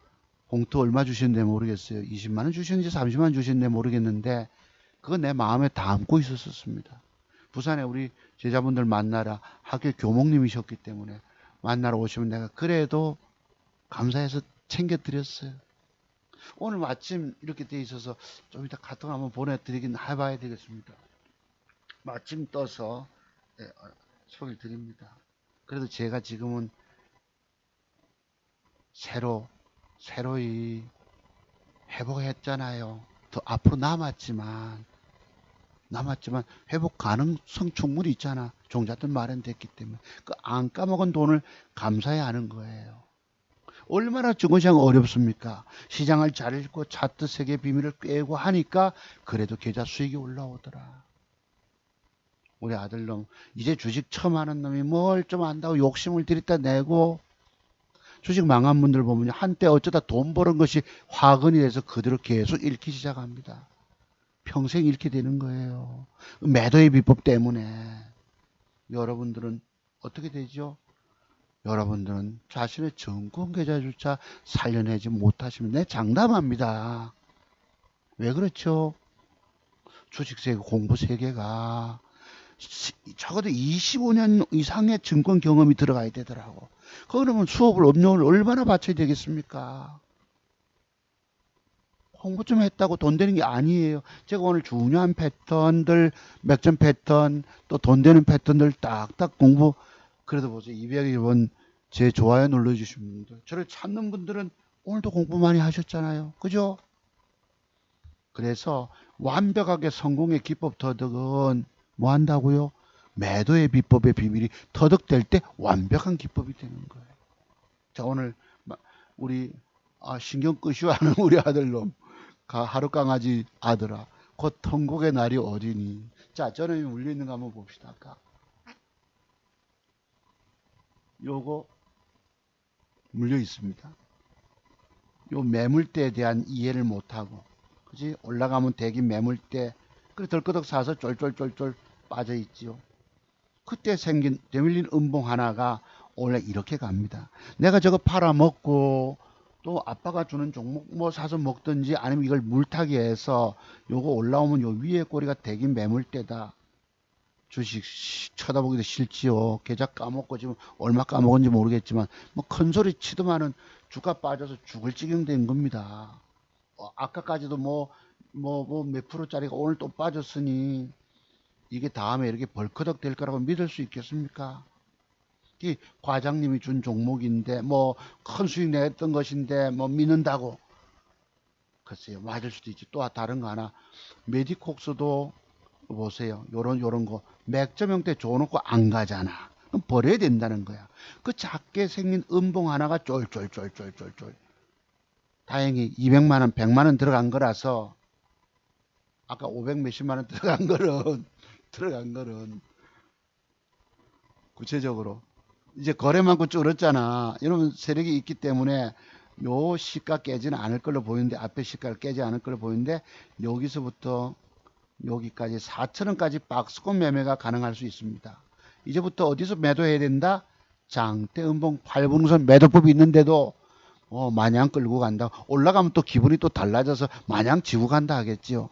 봉투 얼마 주셨는지 모르겠어요. 20만 원 주셨는지 30만 원 주셨는지 모르겠는데 그거 내 마음에 담고 있었습니다. 부산에 우리 제자분들 만나러 학교 교목님이셨기 때문에 만나러 오시면 내가 그래도 감사해서 챙겨드렸어요. 오늘 마침 이렇게 돼 있어서 좀 이따 카톡 한번 보내드리긴 해봐야 되겠습니다. 마침 떠서 네, 소개를 드립니다. 그래도 제가 지금은 새로이 회복했잖아요. 더 앞으로 남았지만 회복 가능성 충분히 있잖아. 종잣돈 마련됐기 때문에 그 안 까먹은 돈을 감사해야 하는 거예요. 얼마나 증권시장 어렵습니까? 시장을 잘 읽고 차트 세계 비밀을 꿰고 하니까 그래도 계좌 수익이 올라오더라. 우리 아들놈 이제 주식 처음 하는 놈이 뭘 좀 안다고 욕심을 들이다 내고 주식 망한 분들 보면 한때 어쩌다 돈 버는 것이 화근이 돼서 그대로 계속 잃기 시작합니다. 평생 잃게 되는 거예요. 매도의 비법 때문에. 여러분들은 어떻게 되죠? 여러분들은 자신의 증권 계좌조차 살려내지 못하시면 내 장담합니다. 왜 그렇죠? 주식세계 공부 세계가 적어도 25년 이상의 증권 경험이 들어가야 되더라고. 그러면 수업을 업력을 얼마나 바쳐야 되겠습니까? 공부 좀 했다고 돈 되는 게 아니에요. 제가 오늘 중요한 패턴들, 맥점 패턴, 또 돈 되는 패턴들 딱딱 공부, 그래도 보세요. 200번 제 좋아요 눌러주신 분들, 저를 찾는 분들은 오늘도 공부 많이 하셨잖아요. 그죠? 그래서 완벽하게 성공의 기법 터득은 뭐 한다고요? 매도의 비법의 비밀이 터득될 때 완벽한 기법이 되는 거예요. 자, 오늘 우리 신경 끄시오 하는 우리 아들놈, 하루 강아지 아들아, 곧 통곡의 날이 어디니? 자, 저놈이 물려있는 거 한번 봅시다. 아까 요거 물려 있습니다. 요 매물대에 대한 이해를 못하고, 그지? 올라가면 대긴 매물대, 그래 덜끄덕 사서 쫄쫄쫄쫄 빠져 있지요. 그때 생긴 되밀린 음봉 하나가 원래 이렇게 갑니다. 내가 저거 팔아먹고 또 아빠가 주는 종목 뭐 사서 먹든지 아니면 이걸 물타기 해서 요거 올라오면 요 위에 꼬리가 대긴 매물대다. 주식 쳐다보기도 싫지요. 계좌 까먹고 지금 얼마 까먹은지 모르겠지만 뭐 큰 소리 치더만은 주가 빠져서 죽을 지경 된 겁니다. 아까까지도 뭐 몇 프로짜리가 오늘 또 빠졌으니 이게 다음에 이렇게 벌크덕 될 거라고 믿을 수 있겠습니까? 이 과장님이 준 종목인데 뭐 큰 수익 냈던 것인데 뭐 믿는다고. 글쎄요, 맞을 수도 있지. 또 다른 거 하나, 메디콕스도 보세요. 요런 거 맥점 형태 줘놓고 안 가잖아. 그럼 버려야 된다는 거야. 그 작게 생긴 음봉 하나가 쫄쫄쫄쫄쫄쫄. 다행히 200만 원, 100만 원 들어간 거라서, 아까 500 몇십만 원 들어간 거는 구체적으로 이제 거래만큼 줄었잖아. 이러면 세력이 있기 때문에 요 시가 깨지는 않을 걸로 보이는데, 앞에 시가를 깨지 않을 걸로 보이는데, 여기서부터 여기까지 4천원까지 박스권 매매가 가능할 수 있습니다. 이제부터 어디서 매도해야 된다? 장대 음봉 8분선 매도법이 있는데도 마냥 끌고 간다. 올라가면 또 기분이 또 달라져서 마냥 지고 간다 하겠지요.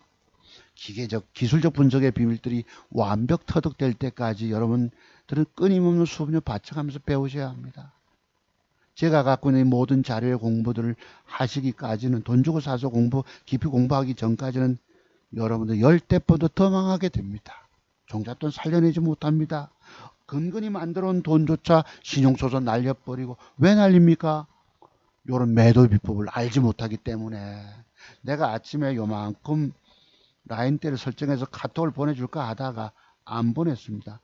기계적 기술적 분석의 비밀들이 완벽 터득될 때까지 여러분들은 끊임없는 수업료 바쳐가면서 배우셔야 합니다. 제가 갖고 있는 모든 자료의 공부들을 하시기까지는, 돈 주고 사서 깊이 공부하기 전까지는 여러분들 10대보다 더 망하게 됩니다. 종잣돈 살려내지 못합니다. 근근히 만들어 온 돈조차 신용소송 날려버리고. 왜 날립니까? 요런 매도 비법을 알지 못하기 때문에. 내가 아침에 요만큼 라인대를 설정해서 카톡을 보내줄까 하다가 안 보냈습니다.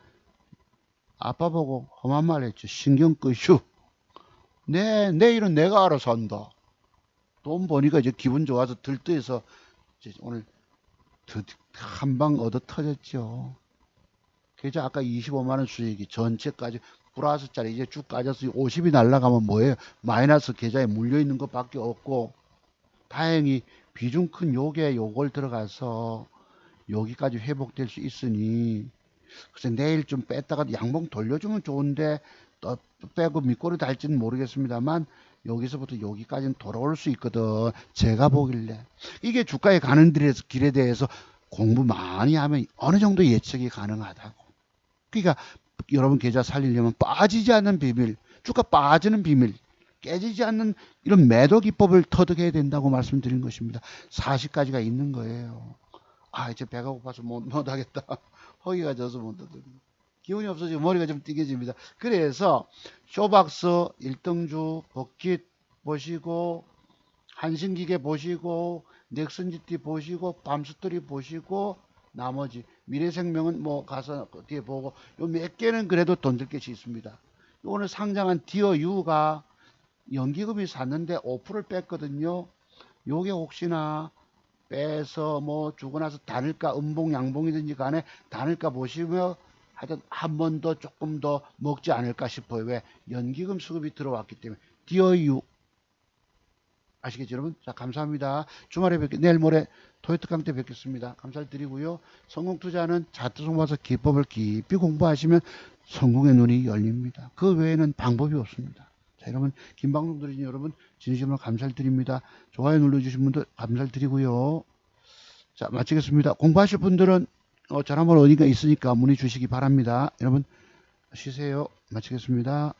아빠 보고 험한 말 했죠. 신경 끄슈. 내일은 내가 알아서 한다. 돈 버니까 이제 기분 좋아서 들떠서 이제 오늘 한 방 얻어 터졌죠. 계좌 아까 25만원 수익이 전체까지 플러스짜리 이제 쭉 까져서 50이 날라가면 뭐예요? 마이너스 계좌에 물려있는 것밖에 없고, 다행히 비중 큰 요걸 들어가서 여기까지 회복될 수 있으니 그래서 내일 좀 뺐다가 양봉 돌려주면 좋은데 또 빼고 밑꼬리 달지는 모르겠습니다만 여기서부터 여기까지는 돌아올 수 있거든. 제가 보길래 이게 주가에 가는 길에 대해서 공부 많이 하면 어느 정도 예측이 가능하다고. 그러니까 여러분 계좌 살리려면 빠지지 않는 비밀, 주가 빠지는 비밀, 깨지지 않는 이런 매도 기법을 터득해야 된다고 말씀드린 것입니다. 40가지가 있는 거예요. 아, 이제 배가 고파서 못 하겠다. 허기가 져서 못 하겠다. 기운이 없어지고 머리가 좀 띵해집니다. 그래서 쇼박스 1등주 버킷 보시고 한신기계 보시고 넥슨GT 보시고 밤스토리 보시고 나머지 미래생명은 뭐 가서 뒤에 보고 요 몇 개는 그래도 돈 들 것이 있습니다. 오늘 상장한 디어유가 연기금이 샀는데 5%를 뺐거든요. 요게 혹시나 빼서 뭐 주고 나서 단일가 음봉 양봉이든지 간에 단일가 보시면 하여튼 한 번 더 조금 더 먹지 않을까 싶어요. 왜? 연기금 수급이 들어왔기 때문에. 디어유 아시겠죠 여러분? 자, 감사합니다. 주말에 내일 모레 토요트 강좌 뵙겠습니다. 감사를 드리고요. 성공투자는 자투성 봐서 기법을 깊이 공부하시면 성공의 눈이 열립니다. 그 외에는 방법이 없습니다. 자, 여러분, 긴 방송 들으신 여러분 진심으로 감사를 드립니다. 좋아요 눌러주신 분들 감사를 드리고요. 자, 마치겠습니다. 공부하실 분들은 전화번호 어디가 있으니까 문의 주시기 바랍니다. 여러분 쉬세요. 마치겠습니다.